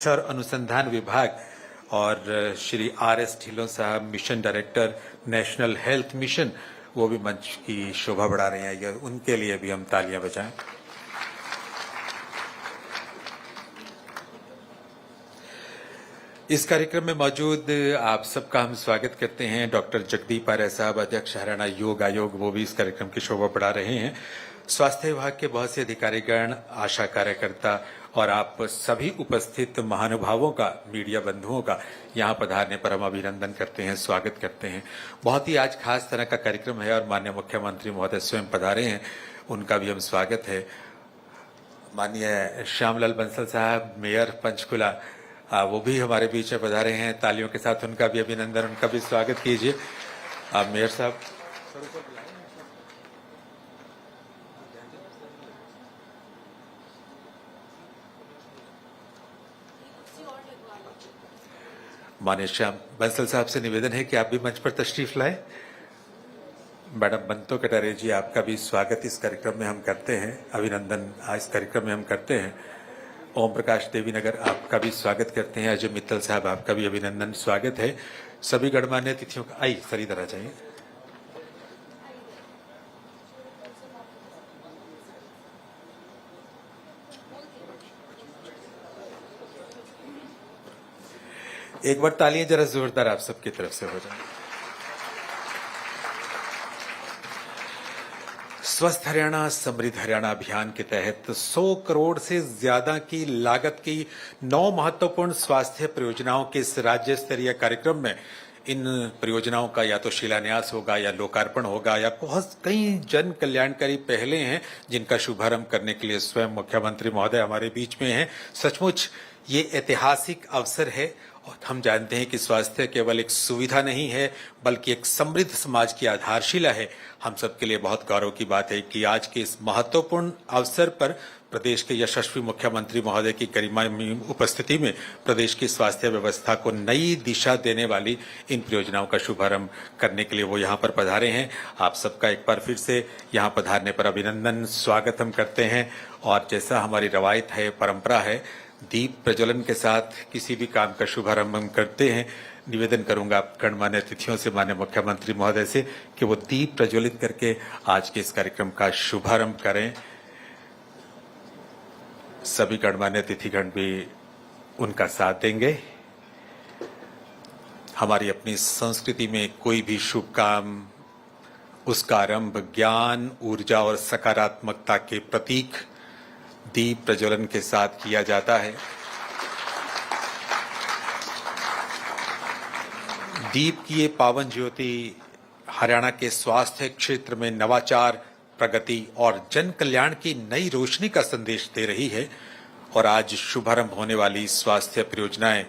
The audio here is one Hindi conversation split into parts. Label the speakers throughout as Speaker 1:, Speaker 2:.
Speaker 1: और अनुसंधान विभाग और श्री आर.एस. ढिल्लों साहब mission director national health mission वो भी मंच की शोभा बढ़ा रहे हैं। उनके लिए भी हम तालियां बजाएं। इस कार्यक्रम में मौजूद आप सबका हम स्वागत करते हैं। डॉक्टर जगदीप आर्य साहब, अध्यक्ष हरियाणा योग आयोग, वो भी इस कार्यक्रम की शोभा बढ़ा रहे हैं। स्वास्थ्य विभाग के बहुत से अधिकारीगण, आशा कार्यकर्ता और आप सभी उपस्थित महानुभावों का, मीडिया बंधुओं का यहाँ पधारने पर हम अभिनंदन करते हैं, स्वागत करते हैं। बहुत ही आज खास तरह का कार्यक्रम है और माननीय मुख्यमंत्री महोदय स्वयं पधारे हैं, उनका भी हम स्वागत है। माननीय श्यामलाल बंसल साहब, मेयर पंचकुला, वो भी हमारे बीच में पधारे हैं। तालियों के साथ उनका भी अभिनंदन, उनका भी स्वागत कीजिए। मेयर साहब, माननीय श्याम बंसल साहब से निवेदन है कि आप भी मंच पर तशरीफ लाएं। मैडम बंतो कटारे जी, आपका भी स्वागत इस कार्यक्रम में हम करते हैं, अभिनंदन इस कार्यक्रम में हम करते हैं। ओम प्रकाश देवीनगर, आपका भी स्वागत करते हैं। अजय मित्तल साहब, आपका भी अभिनंदन, स्वागत है। सभी गणमान्य अतिथियों का सर इधर आ जाइए। एक बार तालियां जरा जोरदार आप सबकी तरफ से हो जाए। स्वस्थ हरियाणा समृद्ध हरियाणा अभियान के तहत 100 करोड़ से ज्यादा की लागत की 9 महत्वपूर्ण स्वास्थ्य परियोजनाओं के इस राज्य स्तरीय कार्यक्रम में इन परियोजनाओं का या तो शिलान्यास होगा या लोकार्पण होगा या बहुत कई जन कल्याणकारी पहलें हैं जिनका शुभारंभ करने के लिए स्वयं मुख्यमंत्री महोदय हमारे बीच में हैं। सचमुच ये ऐतिहासिक अवसर है और हम जानते हैं कि स्वास्थ्य केवल एक सुविधा नहीं है बल्कि एक समृद्ध समाज की आधारशिला है। हम सबके लिए बहुत गौरव की बात है कि आज के इस महत्वपूर्ण अवसर पर प्रदेश के यशस्वी मुख्यमंत्री महोदय की गरिमामय उपस्थिति में प्रदेश की स्वास्थ्य व्यवस्था को नई दिशा देने वाली इन परियोजनाओं का शुभारंभ करने के लिए वो यहाँ पर पधारे हैं। आप सबका एक बार फिर से यहाँ पधारने पर अभिनंदन, स्वागत हम करते हैं। और जैसा हमारी रवायत है, परंपरा है, दीप प्रज्वलन के साथ किसी भी काम का शुभारंभ हम करते हैं। निवेदन करूंगा गणमान्य अतिथियों से, माननीय मुख्यमंत्री महोदय से, कि वो दीप प्रज्वलित करके आज के इस कार्यक्रम का शुभारंभ करें। सभी गणमान्य अतिथिगण भी उनका साथ देंगे। हमारी अपनी संस्कृति में कोई भी शुभ काम, उसका आरंभ ज्ञान, ऊर्जा और सकारात्मकता के प्रतीक दीप प्रज्वलन के साथ किया जाता है। दीप की ये पावन ज्योति हरियाणा के स्वास्थ्य क्षेत्र में नवाचार, प्रगति और जन कल्याण की नई रोशनी का संदेश दे रही है। और आज शुभारंभ होने वाली स्वास्थ्य परियोजनाएं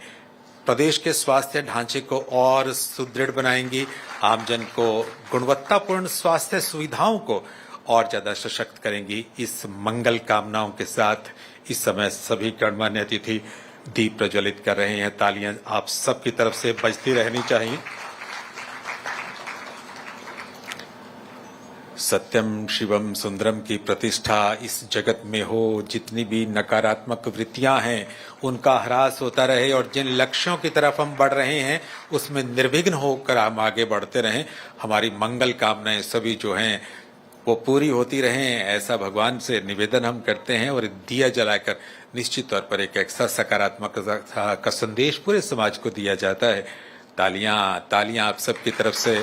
Speaker 1: प्रदेश के स्वास्थ्य ढांचे को और सुदृढ़ बनाएंगी, आमजन को गुणवत्तापूर्ण स्वास्थ्य सुविधाओं को और ज्यादा सशक्त करेंगी। इस मंगल कामनाओं के साथ इस समय सभी गणमान्य अतिथि दीप प्रज्वलित कर रहे हैं। तालियां आप सबकी तरफ से बजती रहनी चाहिए। सत्यम शिवम सुंदरम की प्रतिष्ठा इस जगत में हो, जितनी भी नकारात्मक वृत्तियां हैं उनका ह्रास होता रहे और जिन लक्ष्यों की तरफ हम बढ़ रहे हैं उसमें निर्विघ्न होकर हम आगे बढ़ते रहें। हमारी मंगल कामनाएं सभी जो हैं वो पूरी होती रहें, ऐसा भगवान से निवेदन हम करते हैं। और दिया जलाकर निश्चित तौर पर एक ऐसा सकारात्मक का संदेश पूरे समाज को दिया जाता है। तालियां तालियां आप सबकी तरफ से।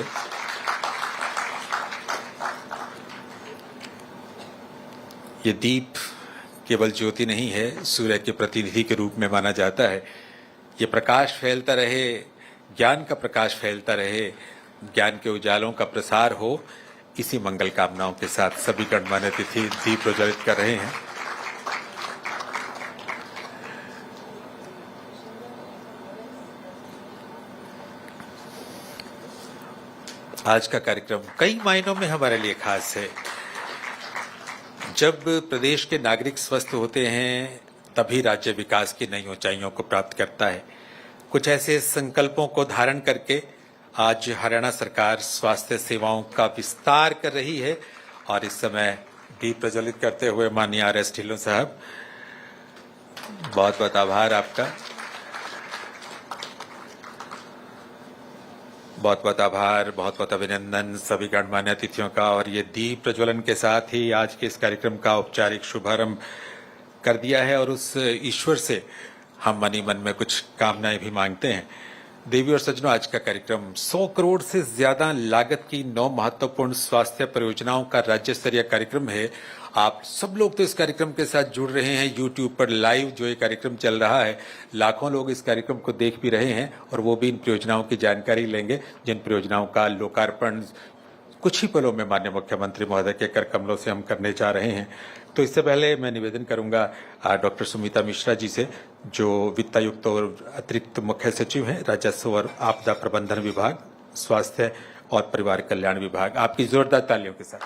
Speaker 1: ये दीप केवल ज्योति नहीं है, सूर्य के प्रतिनिधि के रूप में माना जाता है। ये प्रकाश फैलता रहे, ज्ञान का प्रकाश फैलता रहे, ज्ञान के उजालों का प्रसार हो, इसी मंगल कामनाओं के साथ सभी गणमान्य अतिथि दीप प्रज्वलित कर रहे हैं। आज का कार्यक्रम कई मायनों में हमारे लिए खास है। जब प्रदेश के नागरिक स्वस्थ होते हैं तभी राज्य विकास की नई ऊंचाइयों को प्राप्त करता है। कुछ ऐसे संकल्पों को धारण करके आज हरियाणा सरकार स्वास्थ्य सेवाओं का विस्तार कर रही है। और इस समय दीप प्रज्वलित करते हुए माननीय आर.एस. ढिल्लों साहब, बहुत बहुत आभार आपका। बहुत बहुत आभार, बहुत बहुत अभिनंदन सभी गणमान्य अतिथियों का। और ये दीप प्रज्वलन के साथ ही आज के इस कार्यक्रम का औपचारिक शुभारंभ कर दिया है और उस ईश्वर से हम मन ही मन में कुछ कामनाएं भी मांगते हैं। देवी और सज्जनों, आज का कार्यक्रम 100 करोड़ से ज्यादा लागत की 9 महत्वपूर्ण स्वास्थ्य परियोजनाओं का राज्य स्तरीय कार्यक्रम है। आप सब लोग तो इस कार्यक्रम के साथ जुड़ रहे हैं। YouTube पर लाइव जो ये कार्यक्रम चल रहा है, लाखों लोग इस कार्यक्रम को देख भी रहे हैं और वो भी इन परियोजनाओं की जानकारी लेंगे, जिन परियोजनाओं का लोकार्पण कुछ ही पलों में माननीय मुख्यमंत्री महोदय के कर कमलों से हम करने जा रहे हैं। तो इससे पहले मैं निवेदन करूंगा डॉक्टर सुमिता मिश्रा जी से, जो वित्तायुक्त और अतिरिक्त मुख्य सचिव हैं, राजस्व और आपदा प्रबंधन विभाग, स्वास्थ्य और परिवार कल्याण विभाग। आपकी जोरदार तालियों के साथ।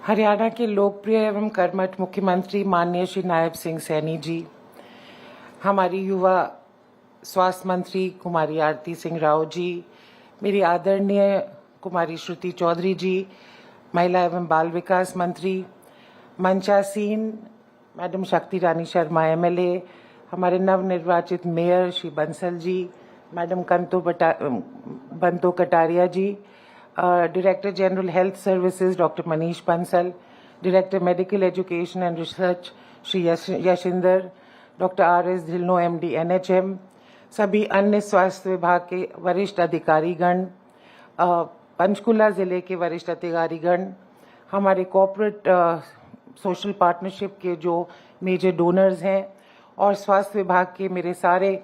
Speaker 2: हरियाणा के लोकप्रिय एवं कर्मठ मुख्यमंत्री माननीय श्री नायब सिंह सैनी जी, हमारी युवा स्वास्थ्य मंत्री कुमारी आरती सिंह राव जी, मेरी आदरणीय कुमारी श्रुति चौधरी जी, महिला एवं बाल विकास मंत्री, मंचासीन मैडम शक्ति रानी शर्मा MLA, हमारे नवनिर्वाचित mayor Shri Bansal ji, madam Banto Kataria ji, director general health services doctor Manish Bansal, director medical education and research Shri Yashinder, doctor RS Dhillon MD NHM, सभी अन्य स्वास्थ्य विभाग के वरिष्ठ अधिकारीगण, पंचकुला जिले के वरिष्ठ अधिकारीगण, हमारे कॉर्पोरेट सोशल पार्टनरशिप के जो मेजर डोनर्स हैं और स्वास्थ्य विभाग के मेरे सारे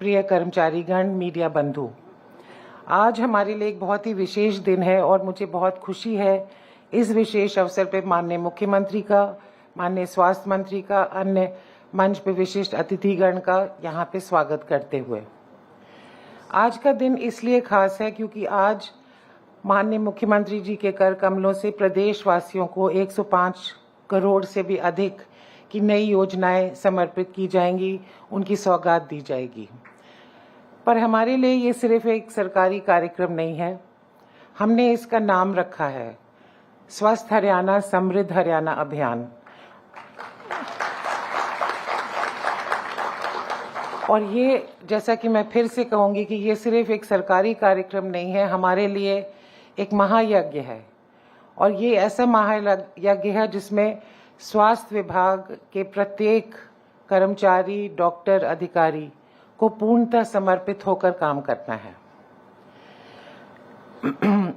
Speaker 2: प्रिय कर्मचारीगण, मीडिया बंधु, आज हमारे लिए एक बहुत ही विशेष दिन है और मुझे बहुत खुशी है इस विशेष अवसर पर माननीय मुख्यमंत्री का, माननीय स्वास्थ्य मंत्री का, अन्य मंच पे विशिष्ट अतिथिगण का यहाँ पे स्वागत करते हुए। आज का दिन इसलिए खास है क्योंकि आज माननीय मुख्यमंत्री जी के कर कमलों से प्रदेशवासियों को 105 करोड़ से भी अधिक की नई योजनाएं समर्पित की जाएंगी, उनकी सौगात दी जाएगी। पर हमारे लिए ये सिर्फ एक सरकारी कार्यक्रम नहीं है। हमने इसका नाम रखा है स्वस्थ हरियाणा समृद्ध हरियाणा अभियान। और ये, जैसा कि मैं फिर से कहूंगी कि ये सिर्फ एक सरकारी कार्यक्रम नहीं है, हमारे लिए एक महायज्ञ है। और ये ऐसा महायज्ञ है जिसमें स्वास्थ्य विभाग के प्रत्येक कर्मचारी, डॉक्टर, अधिकारी को पूर्णतः समर्पित होकर काम करना है।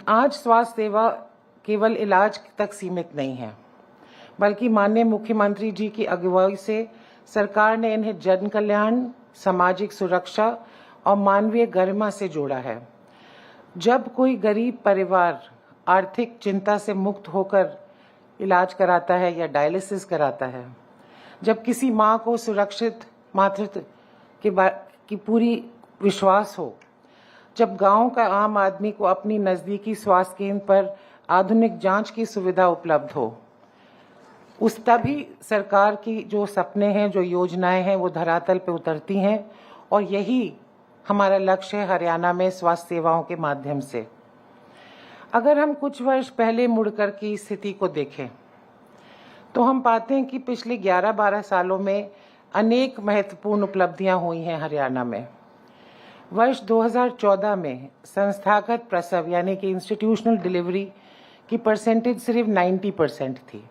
Speaker 2: आज स्वास्थ्य सेवा केवल इलाज तक सीमित नहीं है, बल्कि माननीय मुख्यमंत्री जी की अगुवाई से सरकार ने इन्हें जन कल्याण, सामाजिक सुरक्षा और मानवीय गरिमा से जोड़ा है। जब कोई गरीब परिवार आर्थिक चिंता से मुक्त होकर इलाज कराता है या डायलिसिस कराता है, जब किसी माँ को सुरक्षित मातृत्व की पूरी विश्वास हो, जब गांव का आम आदमी को अपनी नजदीकी स्वास्थ्य केंद्र पर आधुनिक जांच की सुविधा उपलब्ध हो, उस तभी सरकार की जो सपने हैं, जो योजनाएं हैं, वो धरातल पे उतरती हैं। और यही हमारा लक्ष्य है हरियाणा में स्वास्थ्य सेवाओं के माध्यम से। अगर हम कुछ वर्ष पहले मुड़कर की स्थिति को देखें तो हम पाते हैं कि पिछले 11-12 सालों में अनेक महत्वपूर्ण उपलब्धियां हुई हैं हरियाणा में। वर्ष 2014 में संस्थागत प्रसव यानी कि इंस्टीट्यूशनल डिलीवरी की परसेंटेज सिर्फ 90% थी,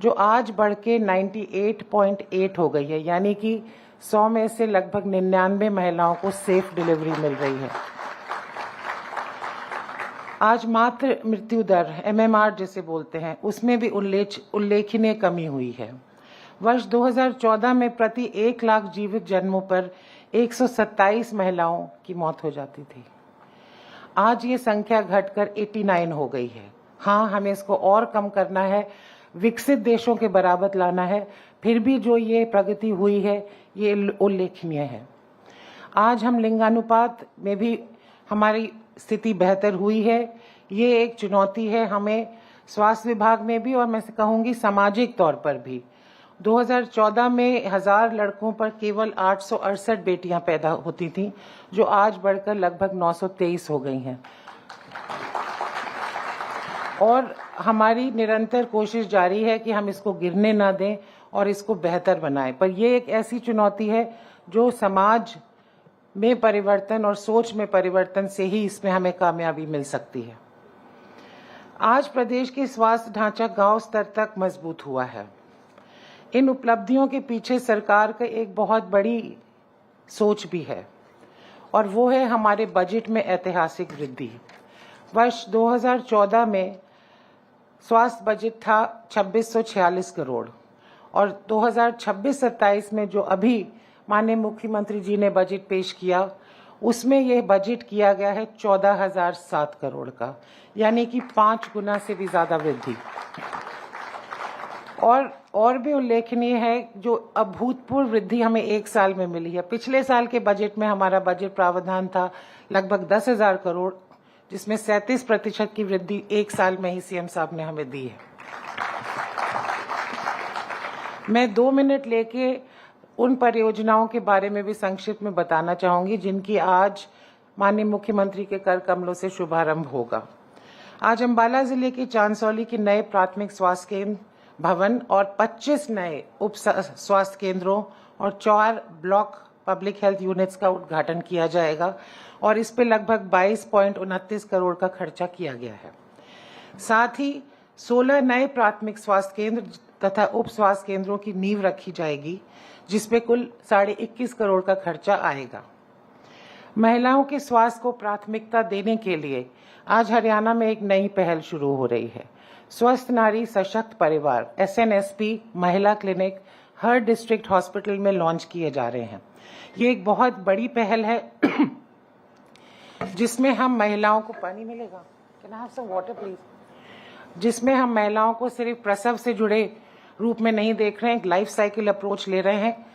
Speaker 2: जो आज बढ़ के 98.8 हो गई है, यानी कि 100 में से लगभग 99 महिलाओं को सेफ डिलीवरी मिल रही है। आज मातृ मृत्यु दर MMR जिसे बोलते हैं, उसमें भी उल्लेखनीय कमी हुई है। वर्ष 2014 में प्रति 1 लाख जीवित जन्मों पर 127 महिलाओं की मौत हो जाती थी। आज ये संख्या घटकर 89 हो गई है। हाँ, हमें इसको और कम करना है, विकसित देशों के बराबर लाना है, फिर भी जो ये प्रगति हुई है ये उल्लेखनीय है। आज हम लिंगानुपात में भी हमारी स्थिति बेहतर हुई है। ये एक चुनौती है हमें स्वास्थ्य विभाग में भी, और मैं कहूँगी सामाजिक तौर पर भी। 2014 में 1000 लड़कों पर केवल 868 बेटियां पैदा होती थीं, जो आज बढ़कर लगभग 923 हो गई हैं। और हमारी निरंतर कोशिश जारी है कि हम इसको गिरने ना दें और इसको बेहतर बनाएं। पर ये एक ऐसी चुनौती है जो समाज में परिवर्तन और सोच में परिवर्तन से ही इसमें हमें कामयाबी मिल सकती है। आज प्रदेश के स्वास्थ्य ढांचा गांव स्तर तक मजबूत हुआ है। इन उपलब्धियों के पीछे सरकार का एक बहुत बड़ी सोच भी है और वो है हमारे बजट में ऐतिहासिक वृद्धि। वर्ष 2014 में स्वास्थ्य बजट था 2646 करोड़ और 2026-27 में जो अभी माननीय मुख्यमंत्री जी ने बजट पेश किया उसमें यह बजट किया गया है 14,007 करोड़ का, यानी कि 5 गुना से भी ज्यादा वृद्धि। और भी उल्लेखनीय है जो अभूतपूर्व वृद्धि हमें एक साल में मिली है। पिछले साल के बजट में हमारा बजट प्रावधान था लगभग 10,000 करोड़, जिसमें 37% की वृद्धि एक साल में ही सीएम साहब ने हमें दी है। मैं 2 मिनट लेके उन परियोजनाओं के बारे में भी संक्षिप्त में बताना चाहूंगी जिनकी आज माननीय मुख्यमंत्री के कर कमलों से शुभारंभ होगा। आज अंबाला जिले के चांदसौली के नए प्राथमिक स्वास्थ्य केंद्र भवन और 25 नए उप स्वास्थ्य केंद्रों और 4 ब्लॉक पब्लिक हेल्थ यूनिट्स का उद्घाटन किया जाएगा और इस पे लगभग 22.29 करोड़ का खर्चा किया गया है। साथ ही 16 नए प्राथमिक स्वास्थ्य केंद्र तथा उप स्वास्थ्य केंद्रों की नींव रखी जाएगी, जिसपे कुल 21.5 करोड़ का खर्चा आएगा। महिलाओं के स्वास्थ्य को प्राथमिकता देने के लिए आज हरियाणा में एक नई पहल शुरू हो रही है। स्वस्थ नारी सशक्त परिवार SNSP महिला क्लिनिक हर डिस्ट्रिक्ट हॉस्पिटल में लॉन्च किए जा रहे हैं। ये एक बहुत बड़ी पहल है जिसमें हम महिलाओं को पानी मिलेगा, can I have some water please, जिसमें हम महिलाओं को सिर्फ प्रसव से जुड़े रूप में नहीं देख रहे हैं, एक लाइफ साइकिल अप्रोच ले रहे हैं।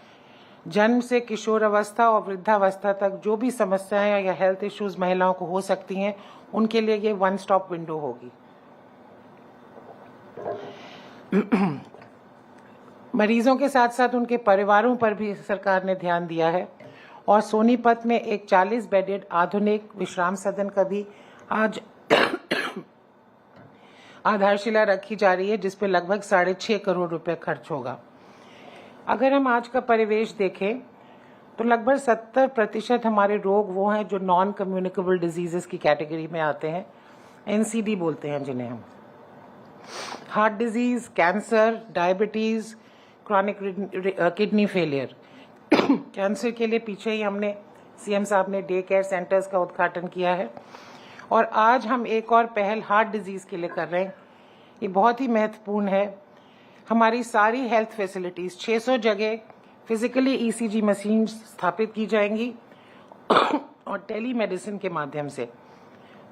Speaker 2: जन्म से किशोर अवस्था और वृद्धावस्था तक जो भी समस्याएं या हेल्थ इश्यूज महिलाओं को हो सकती हैं, उनके लिए ये वन स्टॉप विंडो होगी। मरीजों के साथ साथ उनके परिवारों पर भी सरकार ने ध्यान दिया है और सोनीपत में एक 40 बेडेड आधुनिक विश्राम सदन का भी आज आधारशिला रखी जा रही है, जिसपे लगभग 6.5 करोड़ रुपए खर्च होगा। अगर हम आज का परिवेश देखें तो लगभग 70% हमारे रोग वो हैं जो नॉन कम्युनिकेबल डिजीजेस की कैटेगरी में आते हैं, NCD बोलते हैं जिन्हें हम। Heart disease, cancer, diabetes, chronic kidney failure. Cancer के लिए पीछे ही हमने सीएम साहब ने डे केयर सेंटर्स का उद्घाटन किया है और आज हम एक और पहल हार्ट डिजीज के लिए कर रहे हैं। ये बहुत ही महत्वपूर्ण है। हमारी सारी हेल्थ फैसिलिटीज 600 जगह फिजिकली ECG मशीन स्थापित की जाएंगी और टेलीमेडिसिन के माध्यम से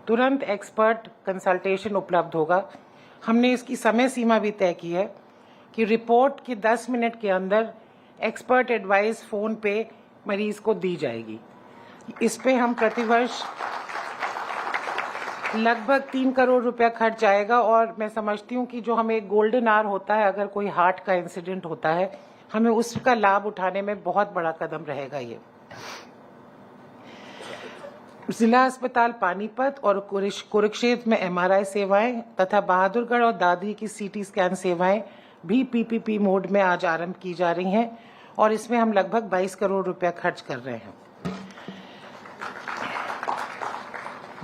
Speaker 2: तुरंत एक्सपर्ट कंसल्टेशन उपलब्ध होगा। हमने इसकी समय सीमा भी तय की है कि रिपोर्ट के 10 मिनट के अंदर एक्सपर्ट एडवाइस फोन पे मरीज को दी जाएगी। इस पे हम प्रतिवर्ष लगभग 3 करोड़ रुपया खर्च आएगा और मैं समझती हूँ कि जो हमें एक गोल्डन आवर होता है, अगर कोई हार्ट का इंसिडेंट होता है, हमें उसका लाभ उठाने में बहुत बड़ा कदम रहेगा। ये जिला अस्पताल पानीपत और कुरुक्षेत्र में MRI सेवाएं तथा बहादुरगढ़ और दादरी की CT स्कैन सेवाएं भी PPP मोड में आज आरंभ की जा रही हैं और इसमें हम लगभग 22 करोड़ रुपया खर्च कर रहे हैं।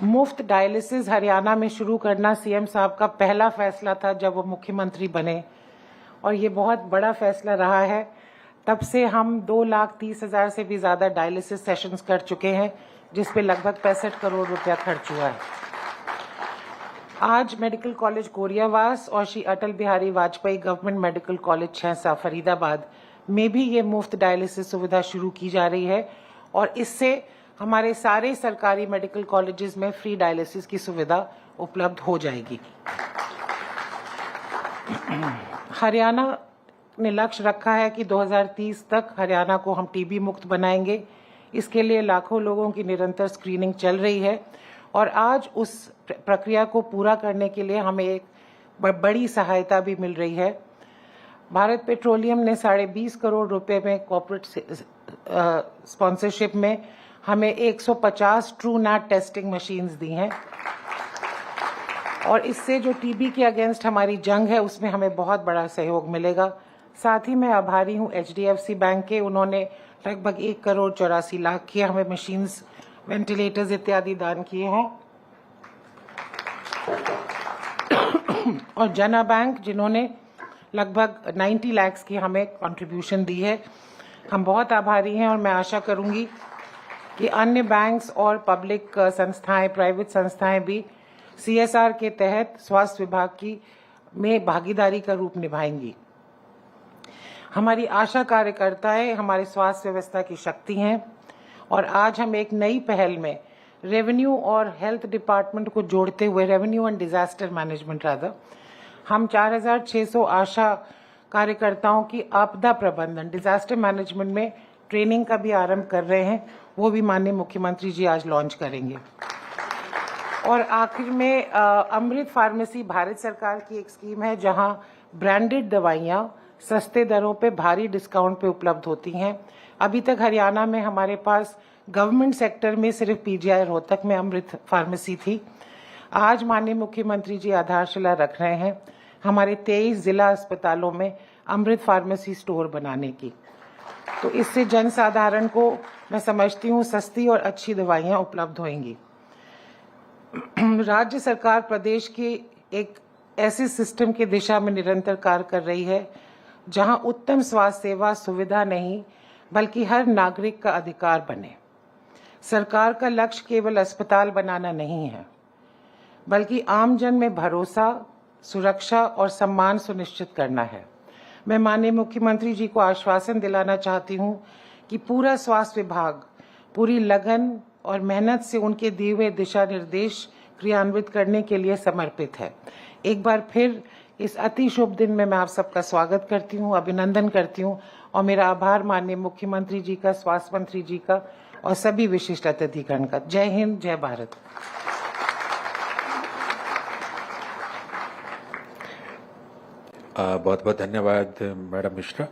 Speaker 2: मुफ्त डायलिसिस हरियाणा में शुरू करना सीएम साहब का पहला फैसला था जब वो मुख्यमंत्री बने और ये बहुत बड़ा फैसला रहा है। तब से हम 2,30,000 से भी ज्यादा डायलिसिस सेशंस कर चुके हैं, जिस पे लगभग 65 करोड़ रुपया खर्च हुआ है। आज मेडिकल कॉलेज कोरियावास और Shri Atal Bihari Vajpayee government medical college 6 Faridabad में भी ये मुफ्त डायलिसिस सुविधा शुरू की जा रही है और इससे हमारे सारे सरकारी मेडिकल कॉलेजेस में फ्री डायलिसिस की सुविधा उपलब्ध हो जाएगी। हरियाणा ने लक्ष्य रखा है कि 2030 तक हरियाणा को हम TB मुक्त बनाएंगे। इसके लिए लाखों लोगों की निरंतर स्क्रीनिंग चल रही है और आज उस प्रक्रिया को पूरा करने के लिए हमें एक बड़ी सहायता भी मिल रही है। भारत पेट्रोलियम ने 20.5 करोड़ रुपए में कॉर्पोरेट स्पॉन्सरशिप में हमें 150 ट्रू नैट टेस्टिंग मशीन्स दी हैं और इससे जो टीबी के अगेंस्ट हमारी जंग है उसमें हमें बहुत बड़ा सहयोग मिलेगा। साथ ही मैं आभारी हूँ HDFC बैंक के, उन्होंने लगभग 1,84,00,000 की हमें मशीन्स, वेंटिलेटर्स इत्यादि दान किए हैं। और जना बैंक जिन्होंने लगभग 90 लाख की हमें कंट्रीब्यूशन दी है, हम बहुत आभारी हैं। और मैं आशा करूंगी कि अन्य बैंक्स और पब्लिक संस्थाएं, प्राइवेट संस्थाएं भी CSR के तहत स्वास्थ्य विभाग की में भागीदारी का रूप निभाएंगी। हमारी आशा कार्यकर्ताएं हमारे स्वास्थ्य व्यवस्था की शक्ति हैं और आज हम एक नई पहल में रेवेन्यू और हेल्थ डिपार्टमेंट को जोड़ते हुए, revenue and disaster management rather, हम 4,600 आशा कार्यकर्ताओं की आपदा प्रबंधन, डिजास्टर मैनेजमेंट में ट्रेनिंग का भी आरंभ कर रहे हैं। वो भी माननीय मुख्यमंत्री जी आज लॉन्च करेंगे। और आखिर में अमृत फार्मेसी भारत सरकार की एक स्कीम है जहां ब्रांडेड दवाइयां सस्ते दरों पे भारी डिस्काउंट पे उपलब्ध होती हैं। अभी तक हरियाणा में हमारे पास गवर्नमेंट सेक्टर में सिर्फ PGI रोहतक में अमृत फार्मेसी थी। आज माननीय मुख्यमंत्री जी आधारशिला रख रहे हैं हमारे 23 जिला अस्पतालों में अमृत फार्मेसी स्टोर बनाने की। तो इससे जन साधारण को मैं समझती हूँ सस्ती और अच्छी दवाइयाँ उपलब्ध होंगी। राज्य सरकार प्रदेश के एक ऐसे सिस्टम की दिशा में निरंतर कार्य कर रही है जहां उत्तम स्वास्थ्य सेवा सुविधा नहीं बल्कि हर नागरिक का अधिकार बने। सरकार का लक्ष्य केवल अस्पताल बनाना नहीं है बल्कि आमजन में भरोसा, सुरक्षा और सम्मान सुनिश्चित करना है। मैं माननीय मुख्यमंत्री जी को आश्वासन दिलाना चाहती हूं कि पूरा स्वास्थ्य विभाग पूरी लगन और मेहनत से उनके दिए हुए दिशा निर्देश क्रियान्वित करने के लिए समर्पित है। एक बार फिर इस अति शुभ दिन में मैं आप सबका स्वागत करती हूं, अभिनंदन करती हूं और मेरा आभार माननीय मुख्यमंत्री जी का, स्वास्थ्य मंत्री जी का और सभी विशिष्ट अतिथिगण का। जय हिंद, जय भारत।
Speaker 1: बहुत बहुत धन्यवाद मैडम मिश्रा।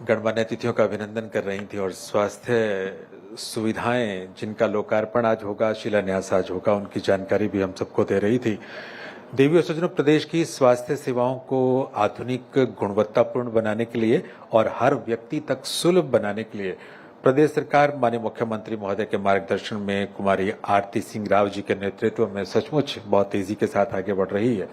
Speaker 1: गणमान्य अतिथियों का अभिनंदन कर रही थी और स्वास्थ्य सुविधाएं जिनका लोकार्पण आज होगा, शिलान्यास आज होगा, उनकी जानकारी भी हम सबको दे रही थी। देवी और सज्जनों, प्रदेश की स्वास्थ्य सेवाओं को आधुनिक, गुणवत्तापूर्ण बनाने के लिए और हर व्यक्ति तक सुलभ बनाने के लिए प्रदेश सरकार माननीय मुख्यमंत्री महोदय के मार्गदर्शन में कुमारी आरती सिंह राव जी के नेतृत्व में सचमुच बहुत तेजी के साथ आगे बढ़ रही है।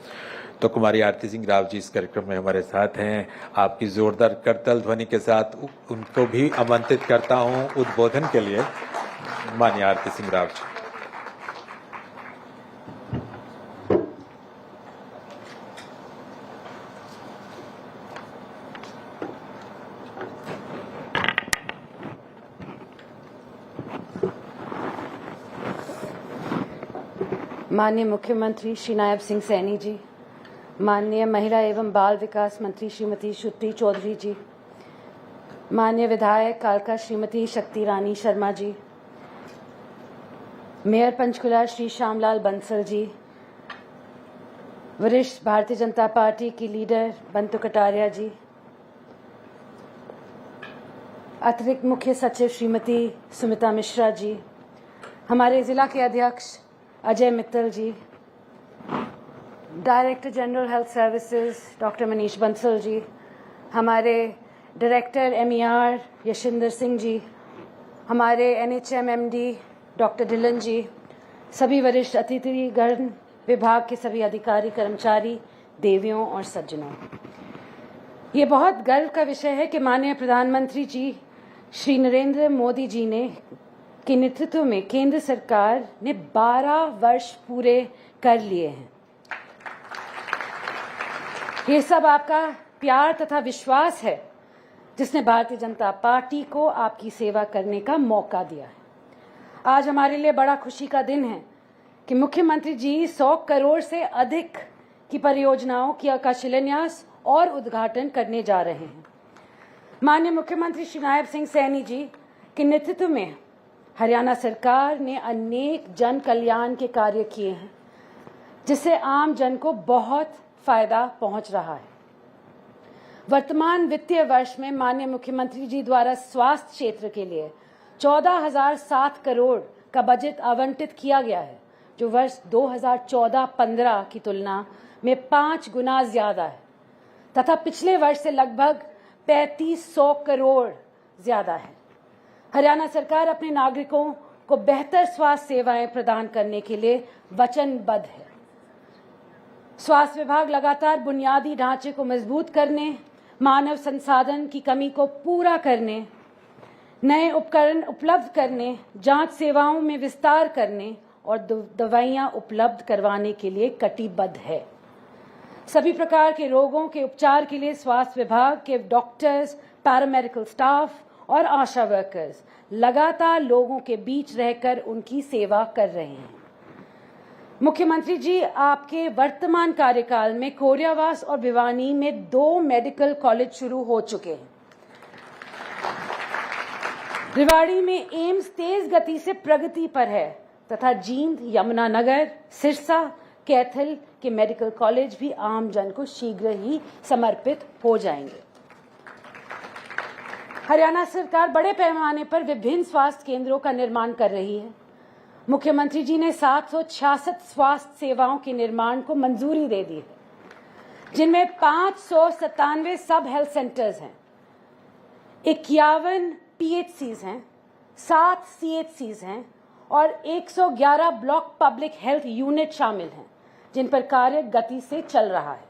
Speaker 1: तो कुमारी आरती सिंह राव जी इस कार्यक्रम में हमारे साथ हैं। आपकी जोरदार करताल ध्वनि के साथ उनको भी आमंत्रित करता हूं उद्बोधन के लिए। माननीय आरती सिंह राव जी।
Speaker 3: माननीय मुख्यमंत्री श्री नायब सिंह सैनी जी, माननीय महिला एवं बाल विकास मंत्री श्रीमती श्रुति चौधरी जी, माननीय विधायक कालका श्रीमती शक्ति रानी शर्मा जी, मेयर पंचकुला श्री श्यामलाल बंसल जी, वरिष्ठ भारतीय जनता पार्टी की लीडर बंतु कटारिया जी, अतिरिक्त मुख्य सचिव श्रीमती सुमिता मिश्रा जी, हमारे जिला के अध्यक्ष Ajay Mittal ji, director general health services doctor Manish Bansal ji, हमारे डायरेक्टर MER यशिंदर सिंह जी, हमारे NHM MD doctor Dhillon ji, सभी वरिष्ठ अतिथिगण, विभाग के सभी अधिकारी कर्मचारी, देवियों और सज्जनों, ये बहुत गर्व का विषय है कि माननीय प्रधानमंत्री जी श्री नरेंद्र मोदी जी ने के नेतृत्व में केंद्र सरकार ने 12 वर्ष पूरे कर लिए हैं। ये सब आपका प्यार तथा विश्वास है जिसने भारतीय जनता पार्टी को आपकी सेवा करने का मौका दिया है। आज हमारे लिए बड़ा खुशी का दिन है कि मुख्यमंत्री जी 100 करोड़ से अधिक की परियोजनाओं का शिलान्यास और उद्घाटन करने जा रहे हैं। माननीय मुख्यमंत्री श्री नायब सिंह सैनी जी के नेतृत्व में हरियाणा सरकार ने अनेक जन कल्याण के कार्य किए हैं जिससे आम जन को बहुत फायदा पहुंच रहा है। वर्तमान वित्तीय वर्ष में माननीय मुख्यमंत्री जी द्वारा स्वास्थ्य क्षेत्र के लिए 14,007 करोड़ का बजट आवंटित किया गया है, जो वर्ष 2014-15 की तुलना में 5 गुना ज्यादा है तथा पिछले वर्ष से लगभग 3500 करोड़ ज्यादा है। हरियाणा सरकार अपने नागरिकों को बेहतर स्वास्थ्य सेवाएं प्रदान करने के लिए वचनबद्ध है। स्वास्थ्य विभाग लगातार बुनियादी ढांचे को मजबूत करने, मानव संसाधन की कमी को पूरा करने, नए उपकरण उपलब्ध करने, जांच सेवाओं में विस्तार करने और दवाइयां उपलब्ध करवाने के लिए कटिबद्ध है। सभी प्रकार के रोगों के उपचार के लिए स्वास्थ्य विभाग के डॉक्टर्स, पैरामेडिकल स्टाफ और आशा वर्कर्स लगातार लोगों के बीच रहकर उनकी सेवा कर रहे हैं। मुख्यमंत्री जी, आपके वर्तमान कार्यकाल में कोरियावास और भिवानी में 2 मेडिकल कॉलेज शुरू हो चुके हैं। रेवाड़ी में एम्स तेज गति से प्रगति पर है तथा जींद, यमुनानगर, सिरसा, कैथल के मेडिकल कॉलेज भी आम जन को शीघ्र ही समर्पित हो जाएंगे। हरियाणा सरकार बड़े पैमाने पर विभिन्न स्वास्थ्य केंद्रों का निर्माण कर रही है। मुख्यमंत्री जी ने 766 स्वास्थ्य सेवाओं के निर्माण को मंजूरी दे दी है, जिनमें 597 सब हेल्थ सेंटर्स हैं, 51 PHCs हैं, 7 CHCs हैं और 111 ब्लॉक पब्लिक हेल्थ यूनिट शामिल हैं, जिन पर कार्य गति से चल रहा है।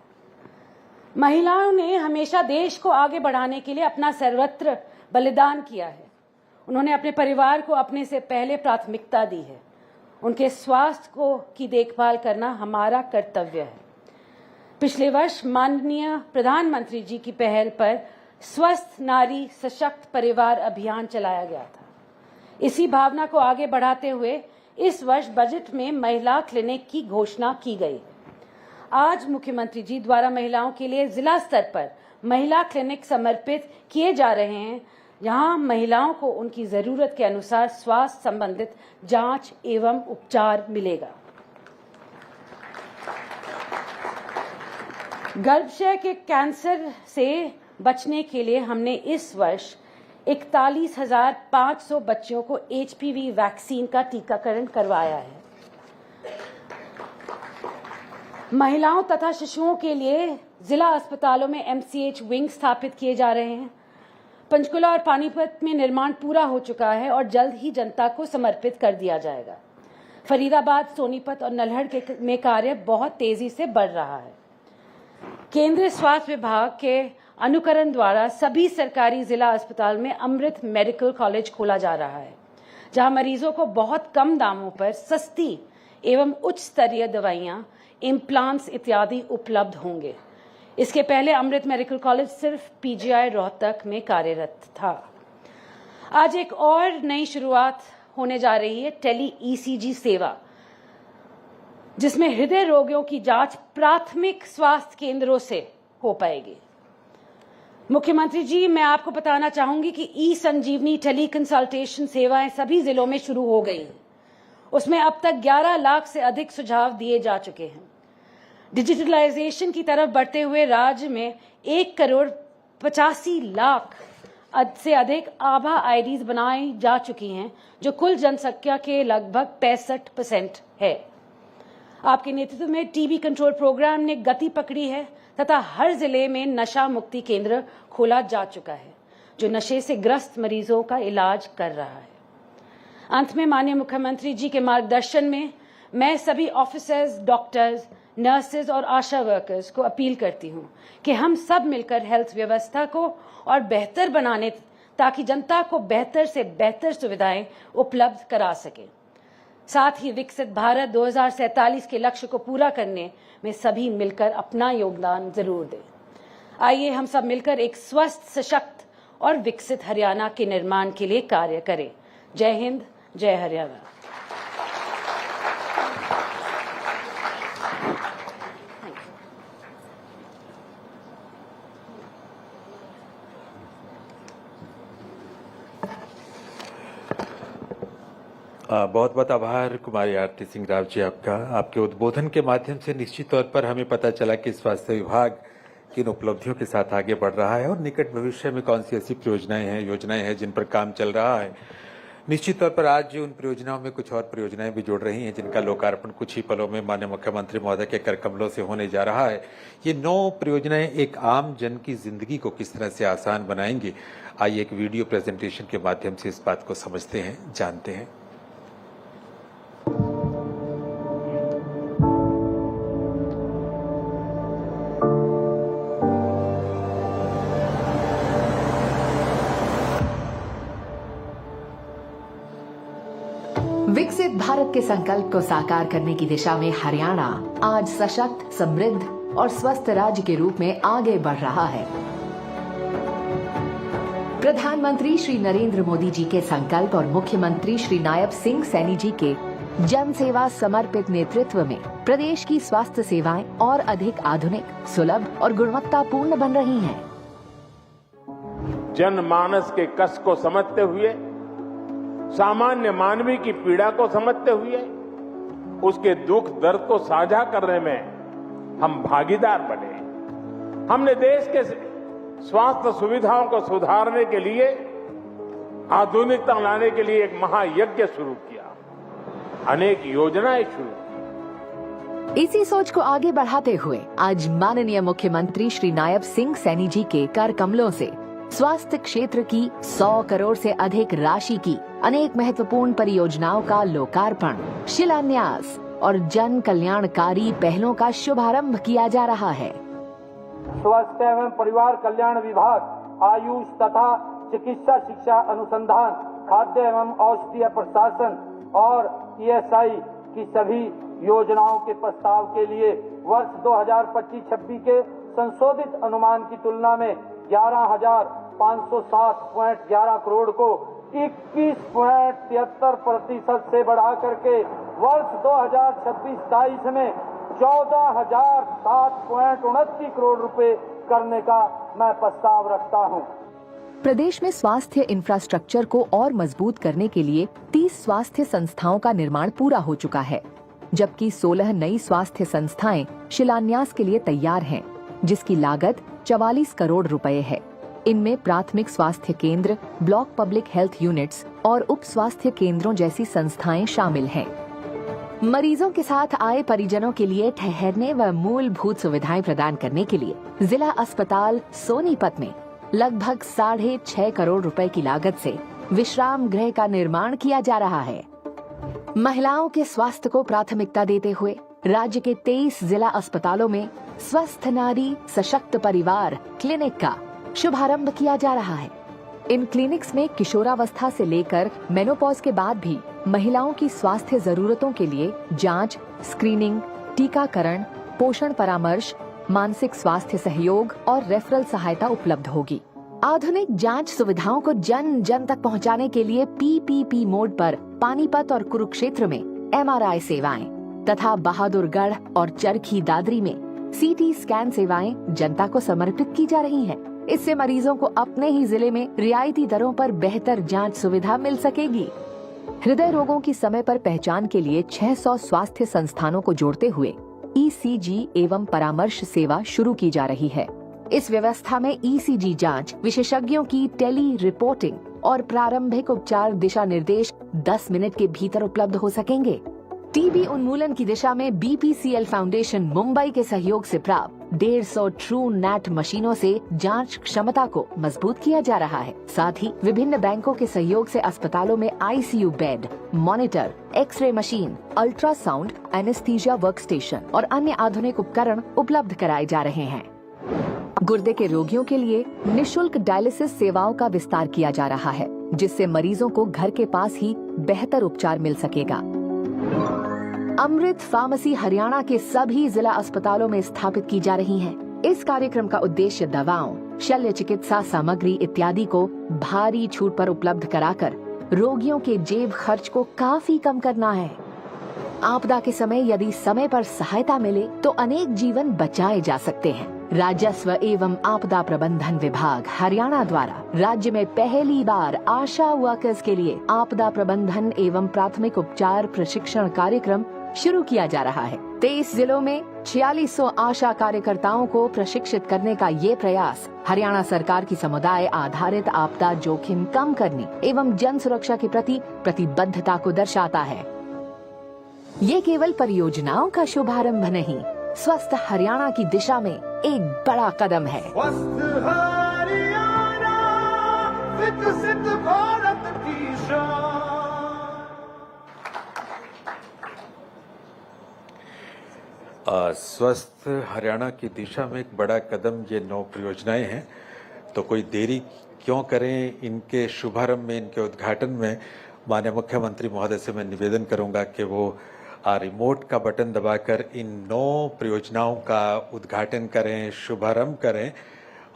Speaker 3: महिलाओं ने हमेशा देश को आगे बढ़ाने के लिए अपना सर्वत्र बलिदान किया है। उन्होंने अपने परिवार को अपने से पहले प्राथमिकता दी है। उनके स्वास्थ्य की देखभाल करना हमारा कर्तव्य है। पिछले वर्ष माननीय प्रधानमंत्री जी की पहल पर स्वस्थ नारी सशक्त परिवार अभियान चलाया गया था। इसी भावना को आगे बढ़ाते हुए इस वर्ष बजट में महिला क्लिनिक की घोषणा की गई है। आज मुख्यमंत्री जी द्वारा महिलाओं के लिए जिला स्तर पर महिला क्लिनिक समर्पित किए जा रहे हैं, जहां महिलाओं को उनकी जरूरत के अनुसार स्वास्थ्य संबंधित जांच एवं उपचार मिलेगा। गर्भाशय के कैंसर से बचने के लिए हमने इस वर्ष 41,500 बच्चों को HPV वैक्सीन का टीकाकरण करवाया है। महिलाओं तथा शिशुओं के लिए जिला अस्पतालों में MCH विंग स्थापित किए जा रहे हैं। पंचकुला और पानीपत में निर्माण पूरा हो चुका है और जल्द ही जनता को समर्पित कर दिया जाएगा। फरीदाबाद, सोनीपत और नल्हड़ में कार्य बहुत तेजी से बढ़ रहा है। केंद्रीय स्वास्थ्य विभाग के अनुकरण द्वारा सभी सरकारी जिला अस्पताल में अमृत मेडिकल कॉलेज खोला जा रहा है, जहां मरीजों को बहुत कम दामों पर सस्ती एवं उच्च स्तरीय दवाइयां, इम्प्लांट्स इत्यादि उपलब्ध होंगे। इसके पहले अमृत मेडिकल कॉलेज सिर्फ PGI रोहतक में कार्यरत था। आज एक और नई शुरुआत होने जा रही है, टेली ECG सेवा, जिसमें हृदय रोगियों की जांच प्राथमिक स्वास्थ्य केंद्रों से हो पाएगी। मुख्यमंत्री जी, मैं आपको बताना चाहूंगी कि ई-संजीवनी टेली कंसल्टेशन सेवाएं सभी जिलों में शुरू हो गई हैं। उसमें अब तक 11 लाख से अधिक सुझाव दिए जा चुके हैं। डिजिटलाइजेशन की तरफ बढ़ते हुए राज्य में 1,85,00,000 से अधिक आभा IDs बनाई जा चुकी हैं, जो कुल जनसंख्या के लगभग 65% है। आपके नेतृत्व में TB कंट्रोल प्रोग्राम ने गति पकड़ी है तथा हर जिले में नशा मुक्ति केंद्र खोला जा चुका है, जो नशे से ग्रस्त मरीजों का इलाज कर रहा है। अंत में माननीय मुख्यमंत्री जी के मार्गदर्शन में मैं सभी ऑफिसर्स, डॉक्टर्स, नर्सेज और आशा वर्कर्स को अपील करती हूं कि हम सब मिलकर हेल्थ व्यवस्था को और बेहतर बनाने, ताकि जनता को बेहतर से बेहतर सुविधाएं उपलब्ध करा सके। साथ ही विकसित भारत 2047 के लक्ष्य को पूरा करने में सभी मिलकर अपना योगदान जरूर दें। आइए हम सब मिलकर एक स्वस्थ, सशक्त और विकसित हरियाणा के निर्माण के लिए कार्य करें। जय हिंद, जय हरियाणा।
Speaker 1: बहुत बहुत आभार कुमारी आरती सिंह राव जी आपका। आपके उद्बोधन के माध्यम से निश्चित तौर पर हमें पता चला कि स्वास्थ्य विभाग किन उपलब्धियों के साथ आगे बढ़ रहा है और निकट भविष्य में कौन सी ऐसी योजनाएं हैं जिन पर काम चल रहा है निश्चित तौर पर आज उन परियोजनाओं में कुछ और परियोजनाएं भी जुड़ रही हैं जिनका लोकार्पण कुछ ही पलों में माननीय मुख्यमंत्री महोदय के कर कमलों से होने जा रहा है। ये 9 परियोजनाएं एक आम जन की जिंदगी को किस तरह से आसान बनाएंगी, आइए एक वीडियो प्रेजेंटेशन के माध्यम से इस बात को समझते हैं, जानते हैं।
Speaker 4: विकसित भारत के संकल्प को साकार करने की दिशा में हरियाणा आज सशक्त, समृद्ध और स्वस्थ राज्य के रूप में आगे बढ़ रहा है। प्रधानमंत्री श्री नरेंद्र मोदी जी के संकल्प और मुख्यमंत्री श्री नायब सिंह सैनी जी के जन सेवा समर्पित नेतृत्व में प्रदेश की स्वास्थ्य सेवाएं और अधिक आधुनिक, सुलभ और गुणवत्तापूर्ण बन रही हैं।
Speaker 5: जनमानस के कष्ट को समझते हुए, सामान्य मानवी की पीड़ा को समझते हुए, उसके दुख दर्द को साझा करने में हम भागीदार बने। हमने देश के स्वास्थ्य सुविधाओं को सुधारने के लिए, आधुनिकता लाने के लिए एक महायज्ञ शुरू किया, अनेक योजनाएं शुरू की।
Speaker 4: इसी सोच को आगे बढ़ाते हुए आज माननीय मुख्यमंत्री श्री नायब सिंह सैनी जी के कर कमलों से स्वास्थ्य क्षेत्र की 100 करोड़ से अधिक राशि की अनेक महत्वपूर्ण परियोजनाओं का लोकार्पण, शिलान्यास और जन कल्याणकारी पहलों का शुभारंभ किया जा रहा है।
Speaker 6: स्वास्थ्य एवं परिवार कल्याण विभाग, आयुष तथा चिकित्सा शिक्षा अनुसंधान, खाद्य एवं औषधीय प्रशासन और ईएसआई की सभी योजनाओं के प्रस्ताव के लिए वर्ष 2025-26 के संशोधित अनुमान की तुलना में 11,560.11 करोड़ को 21.73% से बढ़ा करके वर्ष 2026-27 में 14,007.29 करोड़ रुपए करने का मैं प्रस्ताव रखता हूं।
Speaker 4: प्रदेश में स्वास्थ्य इंफ्रास्ट्रक्चर को और मजबूत करने के लिए 30 स्वास्थ्य संस्थाओं का निर्माण पूरा हो चुका है, जबकि 16 नई स्वास्थ्य संस्थाएं शिलान्यास के लिए तैयार हैं, जिसकी लागत 44 करोड़ रुपए है। इनमें प्राथमिक स्वास्थ्य केंद्र, ब्लॉक पब्लिक हेल्थ यूनिट्स और उप स्वास्थ्य केंद्रों जैसी संस्थाएं शामिल हैं। मरीजों के साथ आए परिजनों के लिए ठहरने व मूलभूत सुविधाएं प्रदान करने के लिए जिला अस्पताल सोनीपत में लगभग 6.5 करोड़ रुपए की लागत से विश्राम गृह का निर्माण किया जा रहा है। महिलाओं के स्वास्थ्य को प्राथमिकता देते हुए राज्य के 23 जिला अस्पतालों में स्वस्थ नारी सशक्त परिवार क्लिनिक का शुभारंभ किया जा रहा है। इन क्लिनिक्स में किशोरावस्था से लेकर मेनोपॉज के बाद भी महिलाओं की स्वास्थ्य जरूरतों के लिए जांच, स्क्रीनिंग, टीकाकरण, पोषण परामर्श, मानसिक स्वास्थ्य सहयोग और रेफरल सहायता उपलब्ध होगी। आधुनिक जांच सुविधाओं को जन जन तक पहुंचाने के लिए पीपीपी मोड पर पानीपत और कुरुक्षेत्र में एमआरआई सेवाएं तथा बहादुरगढ़ और चरखी दादरी में सीटी स्कैन सेवाएं जनता को समर्पित की जा रही हैं। इससे मरीजों को अपने ही जिले में रियायती दरों पर बेहतर जांच सुविधा मिल सकेगी। हृदय रोगों की समय पर पहचान के लिए 600 स्वास्थ्य संस्थानों को जोड़ते हुए ईसीजी एवं परामर्श सेवा शुरू की जा रही है। इस व्यवस्था में ईसीजी जांच, विशेषज्ञों की टेली रिपोर्टिंग और प्रारंभिक उपचार दिशा निर्देश 10 मिनट के भीतर उपलब्ध हो सकेंगे। टीबी उन्मूलन की दिशा में बीपीसीएल फाउंडेशन मुंबई के सहयोग से प्राप्त 150 ट्रू नैट मशीनों से जांच क्षमता को मजबूत किया जा रहा है। साथ ही विभिन्न बैंकों के सहयोग से अस्पतालों में ICU bed, monitor, x ray machine, ultrasound, anaesthesia work station और अन्य आधुनिक उपकरण उपलब्ध कराए जा रहे हैं। गुर्दे के रोगियों के लिए निशुल्क डायलिसिस सेवाओं का विस्तार किया जा रहा है, जिससे मरीजों को घर के पास ही बेहतर उपचार मिल सकेगा। अमृत फार्मेसी हरियाणा के सभी जिला अस्पतालों में स्थापित की जा रही है। इस कार्यक्रम का उद्देश्य दवाओं, शल्य चिकित्सा सामग्री इत्यादि को भारी छूट पर उपलब्ध कराकर रोगियों के जेब खर्च को काफी कम करना है। आपदा के समय यदि समय पर सहायता मिले तो अनेक जीवन बचाए जा सकते हैं। राजस्व एवं आपदा प्रबंधन विभाग हरियाणा द्वारा राज्य में पहली बार आशा वर्कर्स के लिए आपदा प्रबंधन एवं प्राथमिक उपचार प्रशिक्षण कार्यक्रम शुरू किया जा रहा है। 23 जिलों में 4600 आशा कार्यकर्ताओं को प्रशिक्षित करने का ये प्रयास हरियाणा सरकार की समुदाय आधारित आपदा जोखिम कम करने एवं जन सुरक्षा के प्रति प्रतिबद्धता को दर्शाता है। ये केवल परियोजनाओं का शुभारंभ नहीं, स्वस्थ हरियाणा की दिशा में एक बड़ा कदम है।
Speaker 7: स्वस्थ हरियाणा, विकसित भारत की शान।
Speaker 1: स्वस्थ हरियाणा की दिशा में एक बड़ा कदम ये 9 परियोजनाएं हैं। तो कोई देरी क्यों करें इनके शुभारंभ में, इनके उद्घाटन में। माननीय मुख्यमंत्री महोदय से मैं निवेदन करूंगा कि वो रिमोट का बटन दबाकर इन 9 परियोजनाओं का उद्घाटन करें, शुभारंभ करें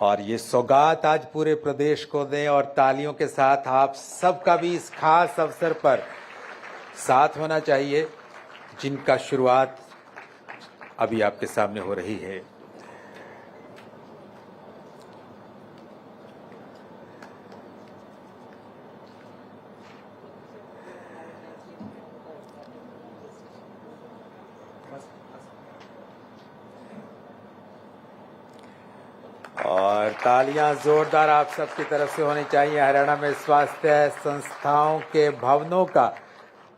Speaker 1: और ये सौगात आज पूरे प्रदेश को दें। और तालियों के साथ आप सबका भी इस खास अवसर पर साथ होना चाहिए, जिनका शुरुआत अभी आपके सामने हो रही है। और तालियां जोरदार आप सबकी तरफ से होनी चाहिए। हरियाणा में स्वास्थ्य संस्थाओं के भवनों का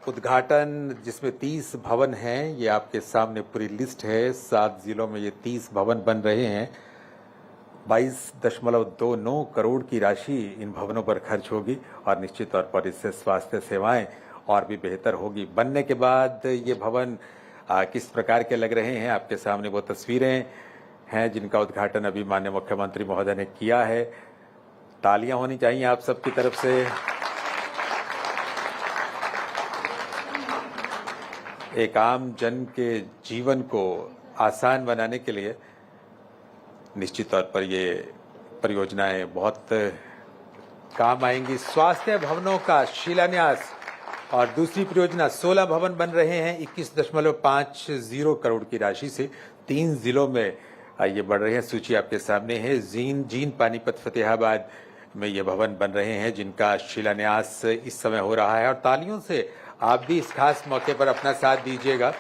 Speaker 1: उद्घाटन, जिसमें 30 भवन हैं, ये आपके सामने पूरी लिस्ट है। 7 जिलों में ये 30 भवन बन रहे हैं। 22.29 करोड़ की राशि इन भवनों पर खर्च होगी और निश्चित तौर पर इससे स्वास्थ्य सेवाएं और भी बेहतर होगी। बनने के बाद ये भवन किस प्रकार के लग रहे हैं, आपके सामने वो तस्वीरें हैं जिनका उद्घाटन अभी माननीय मुख्यमंत्री महोदय ने किया है। तालियां होनी चाहिए आप सबकी तरफ से। एक आम जन के जीवन को आसान बनाने के लिए निश्चित तौर पर ये परियोजनाएं बहुत काम आएंगी। स्वास्थ्य भवनों का शिलान्यास और दूसरी परियोजना 16 भवन बन रहे हैं 21.50 करोड़ की राशि से। 3 जिलों में ये बढ़ रहे हैं। सूची आपके सामने है। जीन पानीपत फतेहाबाद में ये भवन बन रहे हैं जिनका शिलान्यास इस समय हो रहा है। और तालियों से आप भी इस खास मौके पर अपना साथ दीजिएगा।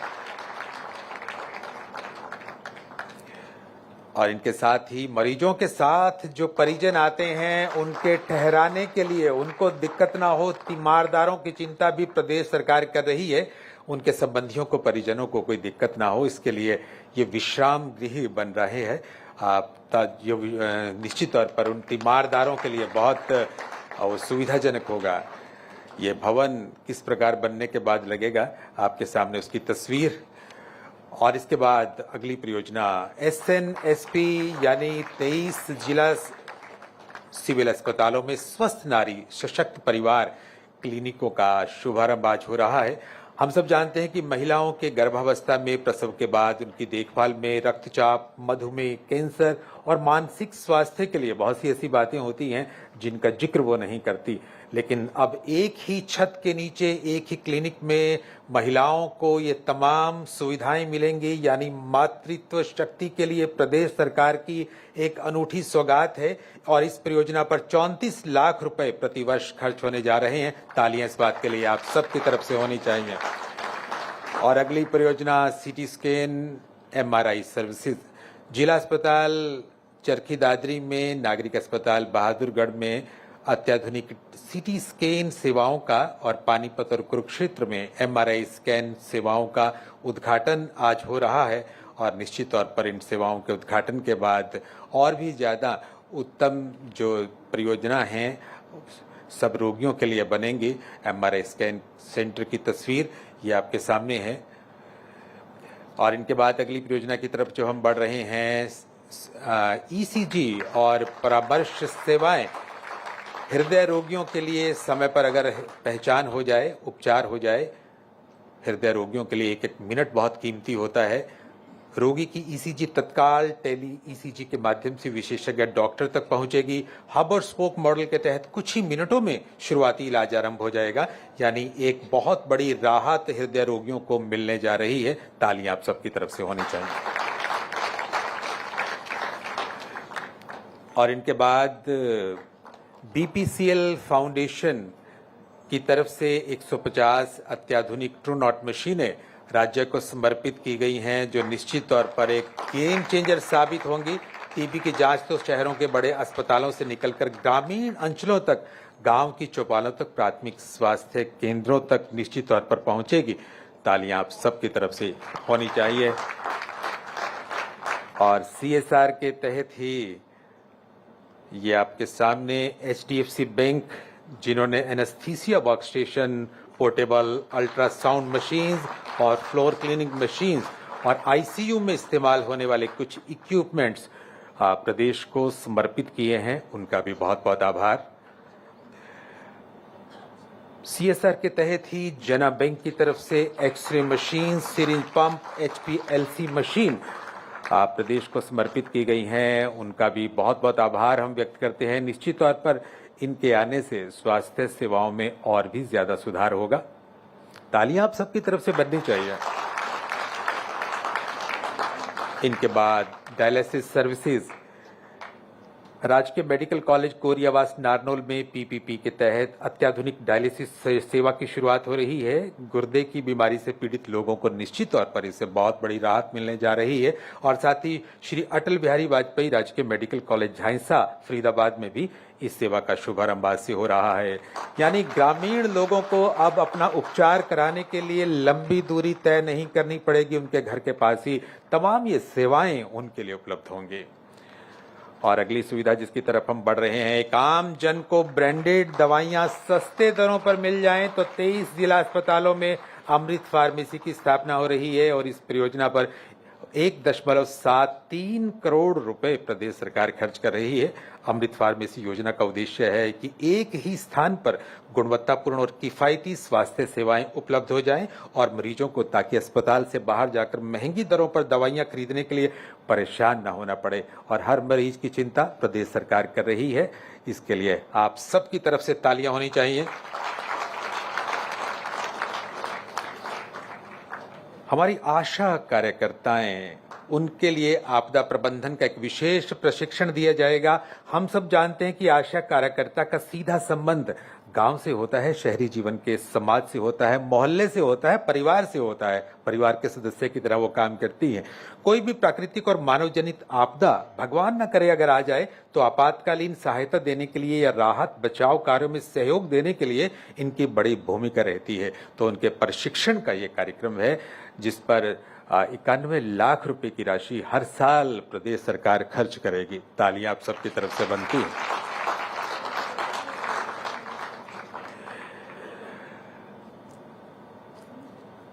Speaker 1: और इनके साथ ही मरीजों के साथ जो परिजन आते हैं उनके ठहराने के लिए, उनको दिक्कत ना हो, तीमारदारों की चिंता भी प्रदेश सरकार कर रही है। उनके संबंधियों को, परिजनों को कोई दिक्कत ना हो, इसके लिए ये विश्राम गृह बन रहे हैं। निश्चित तौर पर उन तीमारदारों के लिए बहुत सुविधाजनक होगा। ये भवन किस प्रकार बनने के बाद लगेगा, आपके सामने उसकी तस्वीर। और इसके बाद अगली परियोजना SNSP यानी 23 जिला सिविल अस्पतालों में स्वस्थ नारी सशक्त परिवार क्लिनिकों का शुभारंभ आज हो रहा है। हम सब जानते हैं कि महिलाओं के गर्भावस्था में, प्रसव के बाद उनकी देखभाल में रक्तचाप, मधुमेह, कैंसर और मानसिक स्वास्थ्य के लिए बहुत सी ऐसी बातें होती हैं जिनका जिक्र वो नहीं करती। लेकिन अब एक ही छत के नीचे, एक ही क्लिनिक में महिलाओं को ये तमाम सुविधाएं मिलेंगी। यानी मातृत्व शक्ति के लिए प्रदेश सरकार की एक अनूठी सौगात है। और इस परियोजना पर 34 लाख रुपए प्रतिवर्ष खर्च होने जा रहे हैं। तालियां इस बात के लिए आप सबकी तरफ से होनी चाहिए। और अगली परियोजना CT स्कैन MRI सर्विसेज, जिला अस्पताल चरखी दादरी में, नागरिक अस्पताल बहादुरगढ़ में अत्याधुनिक CT स्कैन सेवाओं का और पानीपत और कुरुक्षेत्र में MRI स्कैन सेवाओं का उद्घाटन आज हो रहा है। और निश्चित तौर पर इन सेवाओं के उद्घाटन के बाद और भी ज़्यादा उत्तम जो परियोजना हैं सब रोगियों के लिए बनेंगी। MRI स्कैन सेंटर की तस्वीर ये आपके सामने है। और इनके बाद अगली परियोजना की तरफ जो हम बढ़ रहे हैं, ECG और परामर्श सेवाएं। हृदय रोगियों के लिए समय पर अगर पहचान हो जाए, उपचार हो जाए, हृदय रोगियों के लिए 1-1 मिनट बहुत कीमती होता है। रोगी की ECG तत्काल टेली ECG के माध्यम से विशेषज्ञ डॉक्टर तक पहुंचेगी। हब और स्पोक मॉडल के तहत कुछ ही मिनटों में शुरुआती इलाज आरंभ हो जाएगा। यानी एक बहुत बड़ी राहत हृदय रोगियों को मिलने जा रही है। तालियां आप सबकी तरफ से होनी चाहिए। और इनके बाद BPCL फाउंडेशन की तरफ से 150 अत्याधुनिक ट्रूनॉट मशीनें राज्य को समर्पित की गई हैं, जो निश्चित तौर पर एक गेम चेंजर साबित होंगी। टीबी की जांच तो शहरों के बड़े अस्पतालों से निकलकर ग्रामीण अंचलों तक, गांव की चौपालों तक, प्राथमिक स्वास्थ्य केंद्रों तक निश्चित तौर पर पहुंचेगी। तालियां आप सबकी तरफ से होनी चाहिए। और CSR के तहत ही ये आपके सामने HDFC बैंक, जिन्होंने anaesthesia workstation, portable ultrasound machines और फ्लोर क्लीनिंग मशीन्स और ICU में इस्तेमाल होने वाले कुछ इक्विपमेंट्स प्रदेश को समर्पित किए हैं, उनका भी बहुत बहुत आभार। CSR के तहत ही जना बैंक की तरफ से x-ray machine, syringe pump, HPLC machine प्रदेश को समर्पित की गई हैं, उनका भी बहुत बहुत आभार हम व्यक्त करते हैं। निश्चित तौर पर इनके आने से स्वास्थ्य सेवाओं में और भी ज्यादा सुधार होगा। तालियां आप सबकी तरफ से बननी चाहिए। इनके बाद डायलिसिस सर्विसेज, राजकीय मेडिकल कॉलेज कोरियावास नारनौल में PPP के तहत अत्याधुनिक डायलिसिस सेवा की शुरुआत हो रही है। गुर्दे की बीमारी से पीड़ित लोगों को निश्चित तौर पर इससे बहुत बड़ी राहत मिलने जा रही है। और साथ ही श्री अटल बिहारी वाजपेयी राजकीय मेडिकल कॉलेज झांसा फरीदाबाद में भी इस सेवा का शुभारंभ आज से हो रहा है। यानी ग्रामीण लोगों को अब अपना उपचार कराने के लिए लंबी दूरी तय नहीं करनी पड़ेगी, उनके घर के पास ही तमाम ये सेवाएं उनके लिए उपलब्ध होंगी। और अगली सुविधा जिसकी तरफ हम बढ़ रहे हैं, एक आम जन को ब्रांडेड दवाइयां सस्ते दरों पर मिल जाएं, तो 23 जिला अस्पतालों में अमृत फार्मेसी की स्थापना हो रही है। और इस परियोजना पर 1.73 करोड़ रुपए प्रदेश सरकार खर्च कर रही है। अमृत फार्मेसी योजना का उद्देश्य है कि एक ही स्थान पर गुणवत्तापूर्ण और किफायती स्वास्थ्य सेवाएं उपलब्ध हो जाएं और मरीजों को, ताकि अस्पताल से बाहर जाकर महंगी दरों पर दवाइयां खरीदने के लिए परेशान न होना पड़े। और हर मरीज की चिंता प्रदेश सरकार कर रही है। इसके लिए आप सबकी तरफ से तालियां होनी चाहिए। हमारी आशा कार्यकर्ताएं, उनके लिए आपदा प्रबंधन का एक विशेष प्रशिक्षण दिया जाएगा। हम सब जानते हैं कि आशा कार्यकर्ता का सीधा संबंध गांव से होता है, शहरी जीवन के समाज से होता है, मोहल्ले से होता है, परिवार से होता है। परिवार के सदस्य की तरह वो काम करती हैं। कोई भी प्राकृतिक और मानव जनित आपदा, भगवान न करे अगर आ जाए, तो आपातकालीन सहायता देने के लिए या राहत बचाव कार्यों में सहयोग देने के लिए इनकी बड़ी भूमिका रहती है। तो उनके प्रशिक्षण का ये कार्यक्रम है, जिस पर 91 लाख रुपए की राशि हर साल प्रदेश सरकार खर्च करेगी। तालियां आप सबकी तरफ से बनती हैं।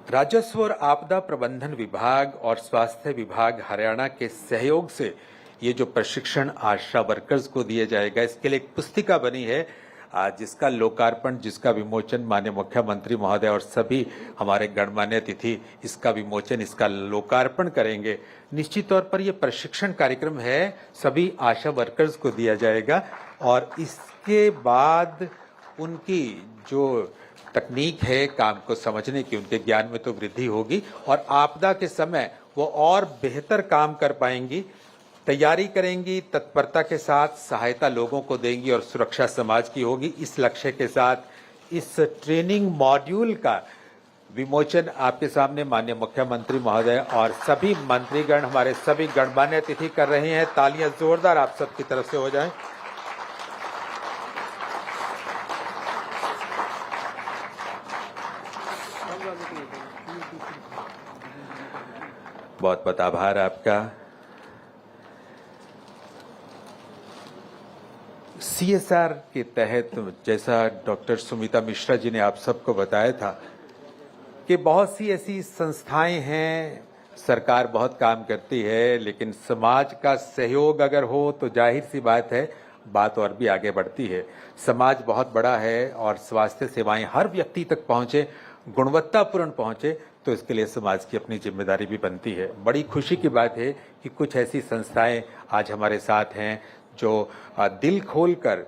Speaker 1: राजस्व और आपदा प्रबंधन विभाग और स्वास्थ्य विभाग हरियाणा के सहयोग से ये जो प्रशिक्षण आशा वर्कर्स को दिया जाएगा, इसके लिए एक पुस्तिका बनी है, जिसका लोकार्पण, जिसका विमोचन माननीय मुख्यमंत्री महोदय और सभी हमारे गणमान्य अतिथि इसका विमोचन, इसका लोकार्पण करेंगे। निश्चित तौर पर यह प्रशिक्षण कार्यक्रम है, सभी आशा वर्कर्स को दिया जाएगा और इसके बाद उनकी जो तकनीक है काम को समझने की, उनके ज्ञान में तो वृद्धि होगी और आपदा के समय वो और बेहतर काम कर पाएंगी, तैयारी करेंगी, तत्परता के साथ सहायता लोगों को देंगी और सुरक्षा समाज की होगी। इस लक्ष्य के साथ इस ट्रेनिंग मॉड्यूल का विमोचन आपके सामने माननीय मुख्यमंत्री महोदय और सभी मंत्रीगण, हमारे सभी गणमान्य अतिथि कर रहे हैं। तालियां जोरदार आप सबकी तरफ से हो जाएं। बहुत बहुत आभार आपका। CSR के तहत, जैसा डॉक्टर सुमिता मिश्रा जी ने आप सबको बताया था कि बहुत सी ऐसी संस्थाएं हैं, सरकार बहुत काम करती है, लेकिन समाज का सहयोग अगर हो तो जाहिर सी बात है, बात और भी आगे बढ़ती है। समाज बहुत बड़ा है और स्वास्थ्य सेवाएं हर व्यक्ति तक पहुंचे, गुणवत्तापूर्ण पहुंचे, तो इसके लिए समाज की अपनी जिम्मेदारी भी बनती है। बड़ी खुशी की बात है कि कुछ ऐसी संस्थाएं आज हमारे साथ हैं जो दिल खोलकर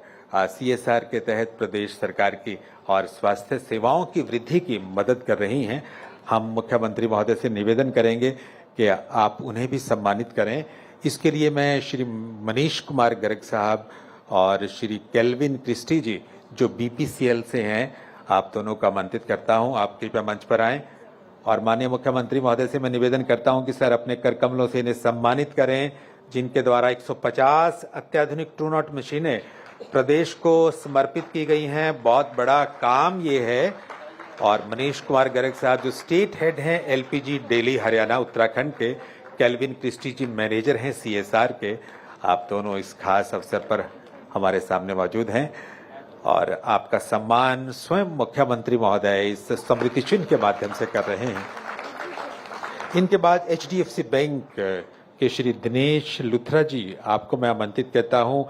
Speaker 1: CSR के तहत प्रदेश सरकार की और स्वास्थ्य सेवाओं की वृद्धि की मदद कर रही हैं। हम मुख्यमंत्री महोदय से निवेदन करेंगे कि आप उन्हें भी सम्मानित करें। इसके लिए मैं श्री मनीष कुमार गर्ग साहब और श्री केल्विन क्रिस्टी जी जो BPCL से हैं, आप दोनों का आमंत्रित करता हूं। आप कृपया मंच पर आएं और माननीय मुख्यमंत्री महोदय से मैं निवेदन करता हूं कि सर अपने कर कमलों से इन्हें सम्मानित करें, जिनके द्वारा 150 अत्याधुनिक ट्रू नॉट मशीनें प्रदेश को समर्पित की गई हैं। बहुत बड़ा काम ये है। और मनीष कुमार गर्ग साहब जो स्टेट हेड हैं एलपीजी डेली हरियाणा उत्तराखंड के, कैल्विन क्रिस्टी जी मैनेजर हैं सीएसआर के, आप दोनों इस खास अवसर पर हमारे सामने मौजूद हैं और आपका सम्मान स्वयं मुख्यमंत्री महोदय इस स्मृति चिन्ह के माध्यम से कर रहे हैं। इनके बाद एचडीएफसी बैंक के श्री दिनेश लुथरा जी, आपको मैं आमंत्रित करता हूं।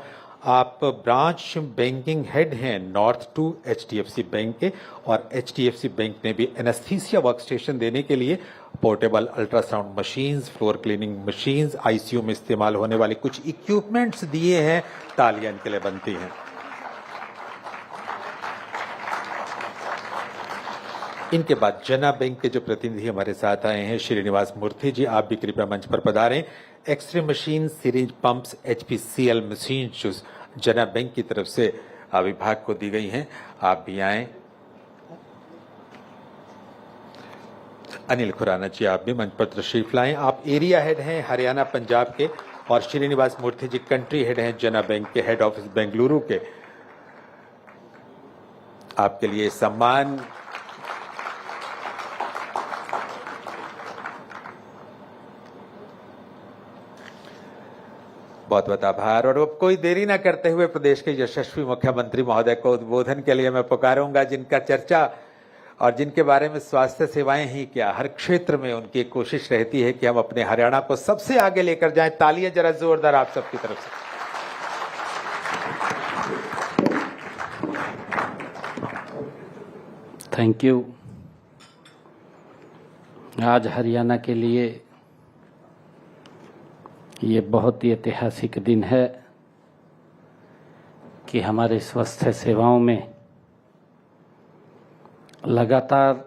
Speaker 1: आप ब्रांच बैंकिंग हेड हैं नॉर्थ 2 एचडीएफसी बैंक के, और एचडीएफसी बैंक ने भी एनेस्थीसिया वर्क स्टेशन देने के लिए portable ultrasound machines, floor cleaning machines, ICU में इस्तेमाल होने वाले कुछ इक्विपमेंट्स दिए हैं। तालियां इनके लिए बनती हैं। इनके बाद जना बैंक के जो प्रतिनिधि हमारे साथ आए हैं श्रीनिवास मूर्ति जी, आप भी कृपया मंच पर पधारें। X-ray machine, series pumps, HPCL machine जो जना बैंक की तरफ से विभाग को दी गई हैं, आप भी आएं। अनिल खुराना जी, आप भी मंच पर तशरीफ लाएं। आप एरिया हेड हैं हरियाणा पंजाब के, और श्रीनिवास मूर्ति जी कंट्री हेड हैं जना बैंक के, हेड ऑफिस बेंगलुरु के। आपके लिए सम्मान बहुत बहुत आभार। और अब कोई देरी ना करते हुए प्रदेश के यशस्वी मुख्यमंत्री महोदय को उद्बोधन के लिए मैं पुकारूंगा, जिनका चर्चा और जिनके बारे में स्वास्थ्य सेवाएं ही क्या हर क्षेत्र में उनकी कोशिश रहती है कि हम अपने हरियाणा को सबसे आगे लेकर जाएं। तालियां जरा जोरदार आप सबकी तरफ से।
Speaker 8: Thank you. आज हरियाणा के लिए ये बहुत ही ऐतिहासिक दिन है कि हमारे स्वास्थ्य सेवाओं में लगातार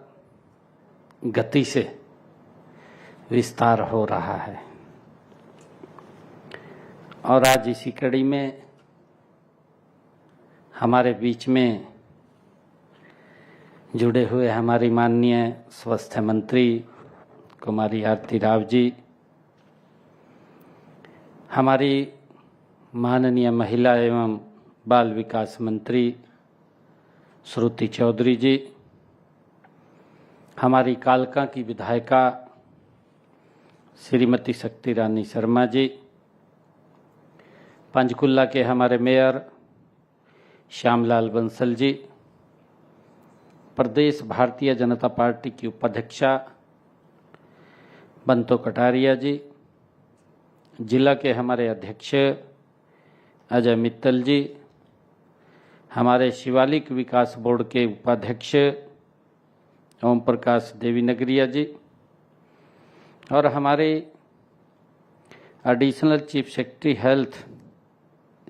Speaker 8: गति से विस्तार हो रहा है। और आज इसी कड़ी में हमारे बीच में जुड़े हुए हमारी माननीय स्वास्थ्य मंत्री कुमारी आरती राव जी, हमारी माननीय महिला एवं बाल विकास मंत्री श्रुति चौधरी जी, हमारी कालका की विधायिका श्रीमती शक्ति रानी शर्मा जी, पंचकुला के हमारे मेयर श्यामलाल बंसल जी, प्रदेश भारतीय जनता पार्टी की उपाध्यक्षा बंतो कटारिया जी, जिला के हमारे अध्यक्ष अजय मित्तल जी, हमारे शिवालिक विकास बोर्ड के उपाध्यक्ष ओम प्रकाश देवीनगरिया जी, और हमारे additional chief secretary health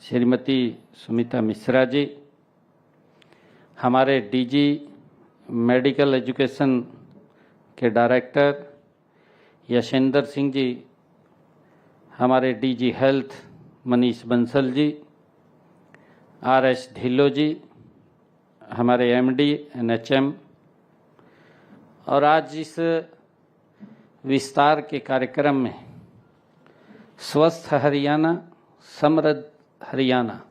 Speaker 8: Shrimati Sumita Mishra ji, हमारे डीजी मेडिकल एजुकेशन के डायरेक्टर यशेंद्र सिंह जी, हमारे DG health Manish Bansal ji, RS Dhillon ji, हमारे एमडी एनएचएम, और आज इस विस्तार के कार्यक्रम में स्वस्थ हरियाणा समृद्ध हरियाणा,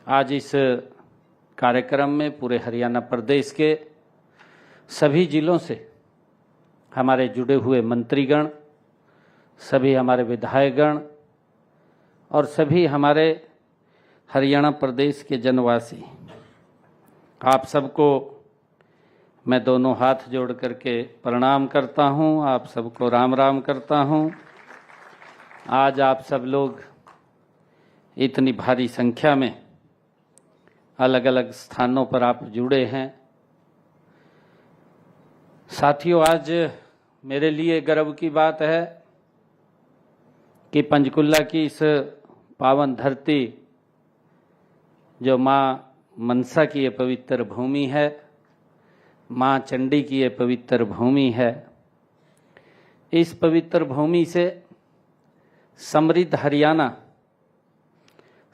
Speaker 8: आज इस कार्यक्रम में पूरे हरियाणा प्रदेश के सभी जिलों से हमारे जुड़े हुए मंत्रीगण, सभी हमारे विधायकगण और सभी हमारे हरियाणा प्रदेश के जनवासी, आप सबको मैं दोनों हाथ जोड़ करके प्रणाम करता हूं, आप सबको राम राम करता हूं। आज आप सब लोग इतनी भारी संख्या में अलग अलग स्थानों पर आप जुड़े हैं। साथियों, आज मेरे लिए गर्व की बात है कि पंचकुला की इस पावन धरती, जो माँ मनसा की ये पवित्र भूमि है, माँ चंडी की ये पवित्र भूमि है, इस पवित्र भूमि से समृद्ध हरियाणा,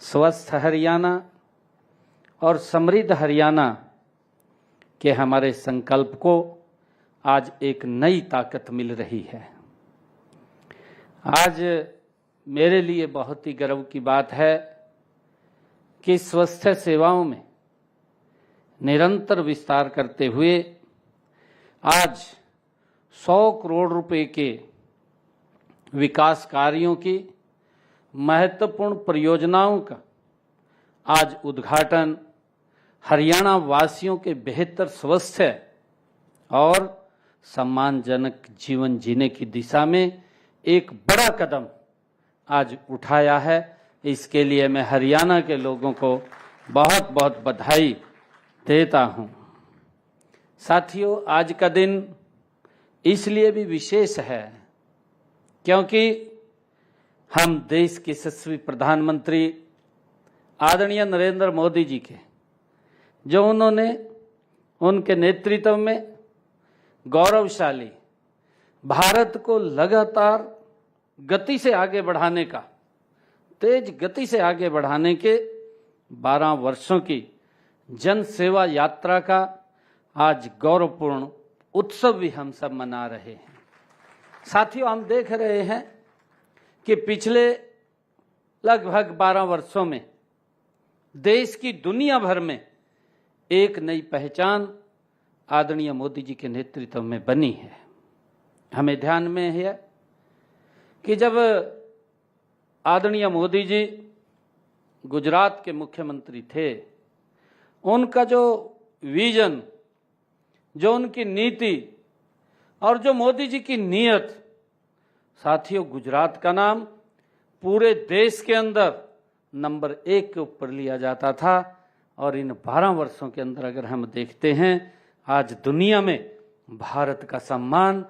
Speaker 8: स्वस्थ हरियाणा और समृद्ध हरियाणा के हमारे संकल्प को आज एक नई ताकत मिल रही है। आज मेरे लिए बहुत ही गर्व की बात है कि स्वास्थ्य सेवाओं में निरंतर विस्तार करते हुए आज 100 करोड़ रुपए के विकास कार्यों की महत्वपूर्ण परियोजनाओं का आज उद्घाटन हरियाणा वासियों के बेहतर स्वास्थ्य और सम्मानजनक जीवन जीने की दिशा में एक बड़ा कदम आज उठाया है। इसके लिए मैं हरियाणा के लोगों को बहुत बहुत बधाई देता हूं। साथियों, आज का दिन इसलिए भी विशेष है क्योंकि हम देश के यशस्वी प्रधानमंत्री आदरणीय नरेंद्र मोदी जी के जो उन्होंने उनके नेतृत्व में गौरवशाली भारत को लगातार गति से आगे बढ़ाने का, तेज गति से आगे बढ़ाने के 12 वर्षों की जन सेवा यात्रा का आज गौरवपूर्ण उत्सव भी हम सब मना रहे हैं। साथियों, हम देख रहे हैं कि पिछले लगभग 12 वर्षों में देश की दुनिया भर में एक नई पहचान आदरणीय मोदी जी के नेतृत्व में बनी है। हमें ध्यान में है कि जब आदरणीय मोदी जी गुजरात के मुख्यमंत्री थे, उनका जो विजन, जो उनकी नीति और जो मोदी जी की नीयत, साथियों, गुजरात का नाम पूरे देश के अंदर नंबर 1 के ऊपर लिया जाता था। और इन 12 वर्षों के अंदर अगर हम देखते हैं, आज दुनिया में भारत का सम्मान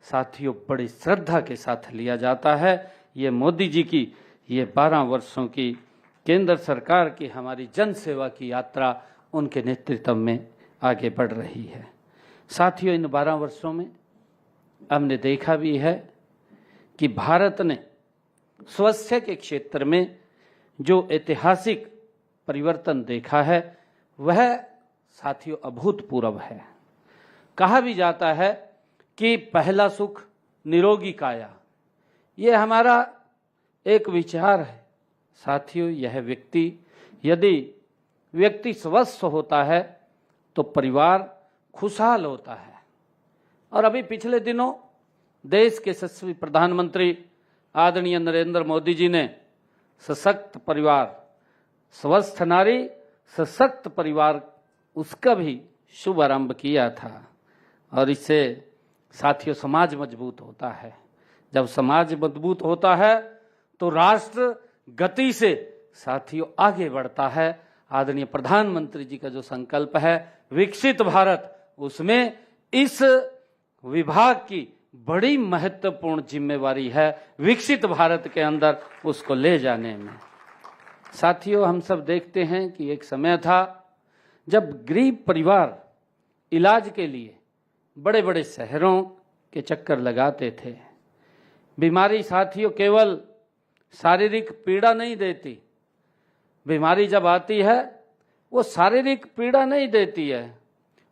Speaker 8: साथियों बड़ी श्रद्धा के साथ लिया जाता है। ये मोदी जी की ये 12 वर्षों की केंद्र सरकार की हमारी जन सेवा की यात्रा उनके नेतृत्व में आगे बढ़ रही है। साथियों, इन 12 वर्षों में हमने देखा भी है कि भारत ने स्वास्थ्य के क्षेत्र में जो ऐतिहासिक परिवर्तन देखा है वह साथियों अभूतपूर्व है। कहा भी जाता है कि पहला सुख निरोगी काया, ये हमारा एक विचार है। साथियों, यह यदि व्यक्ति स्वस्थ होता है तो परिवार खुशहाल होता है। और अभी पिछले दिनों देश के यशस्वी प्रधानमंत्री आदरणीय नरेंद्र मोदी जी ने सशक्त परिवार, स्वस्थ नारी सशक्त परिवार, उसका भी शुभारंभ किया था। और इससे साथियों समाज मजबूत होता है। जब समाज मजबूत होता है तो राष्ट्र गति से साथियों आगे बढ़ता है। आदरणीय प्रधानमंत्री जी का जो संकल्प है विकसित भारत, उसमें इस विभाग की बड़ी महत्वपूर्ण जिम्मेवारी है विकसित भारत के अंदर उसको ले जाने में। साथियों, हम सब देखते हैं कि एक समय था जब गरीब परिवार इलाज के लिए बड़े बड़े शहरों के चक्कर लगाते थे। बीमारी साथियों केवल शारीरिक पीड़ा नहीं देती, बीमारी जब आती है वो शारीरिक पीड़ा नहीं देती है,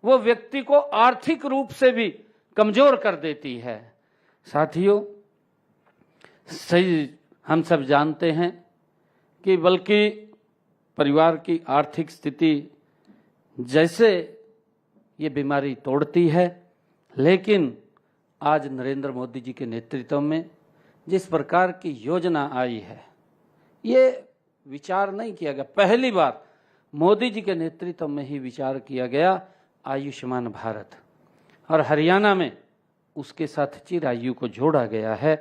Speaker 8: वो व्यक्ति को आर्थिक रूप से भी कमजोर कर देती है। साथियों, सही हम सब जानते हैं कि बल्कि परिवार की आर्थिक स्थिति जैसे ये बीमारी तोड़ती है, लेकिन आज नरेंद्र मोदी जी के नेतृत्व में जिस प्रकार की योजना आई है, ये विचार नहीं किया गया। पहली बार मोदी जी के नेतृत्व में ही विचार किया गया आयुष्मान भारत, और हरियाणा में उसके साथ चिरायु को जोड़ा गया है।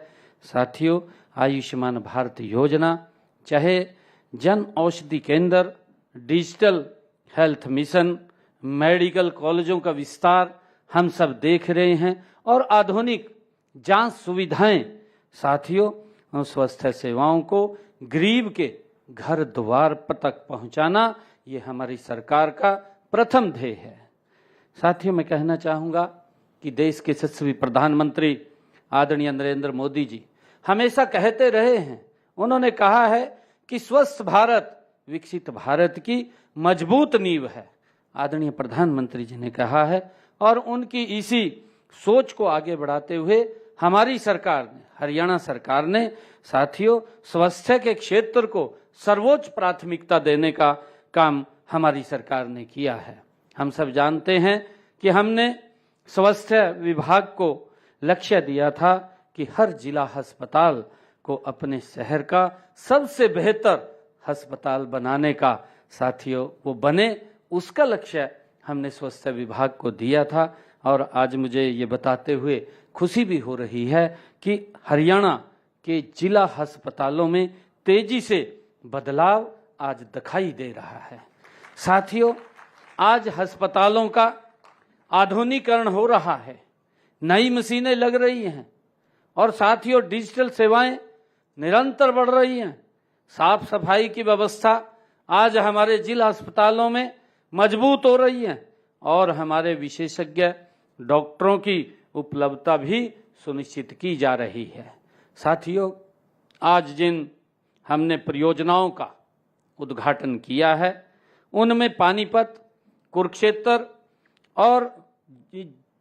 Speaker 8: साथियों, आयुष्मान भारत योजना चाहे जन औषधि केंद्र, डिजिटल हेल्थ मिशन, मेडिकल कॉलेजों का विस्तार हम सब देख रहे हैं, और आधुनिक जांच सुविधाएं साथियों स्वास्थ्य सेवाओं को गरीब के घर द्वार तक पहुंचाना, ये हमारी सरकार का प्रथम ध्येय है। साथियों, मैं कहना चाहूँगा कि देश के यशस्वी प्रधानमंत्री आदरणीय नरेंद्र मोदी जी हमेशा कहते रहे हैं, उन्होंने कहा है कि स्वस्थ भारत विकसित भारत की मजबूत नींव है। आदरणीय प्रधानमंत्री जी ने कहा है, और उनकी इसी सोच को आगे बढ़ाते हुए हमारी सरकार ने, हरियाणा सरकार ने साथियों स्वास्थ्य के क्षेत्र को सर्वोच्च प्राथमिकता देने का काम हमारी सरकार ने किया है। हम सब जानते हैं कि हमने स्वास्थ्य विभाग को लक्ष्य दिया था कि हर जिला अस्पताल को अपने शहर का सबसे बेहतर अस्पताल बनाने का साथियों वो बने, उसका लक्ष्य हमने स्वास्थ्य विभाग को दिया था। और आज मुझे ये बताते हुए खुशी भी हो रही है कि हरियाणा के जिला अस्पतालों में तेजी से बदलाव आज दिखाई दे रहा है। साथियों, आज अस्पतालों का आधुनिकीकरण हो रहा है, नई मशीनें लग रही हैं और साथियों डिजिटल सेवाएं निरंतर बढ़ रही हैं। साफ सफाई की व्यवस्था आज हमारे जिला अस्पतालों में मजबूत हो रही है और हमारे विशेषज्ञ डॉक्टरों की उपलब्धता भी सुनिश्चित की जा रही है। साथियों, आज जिन हमने परियोजनाओं का उद्घाटन किया है उनमें पानीपत, कुरुक्षेत्र और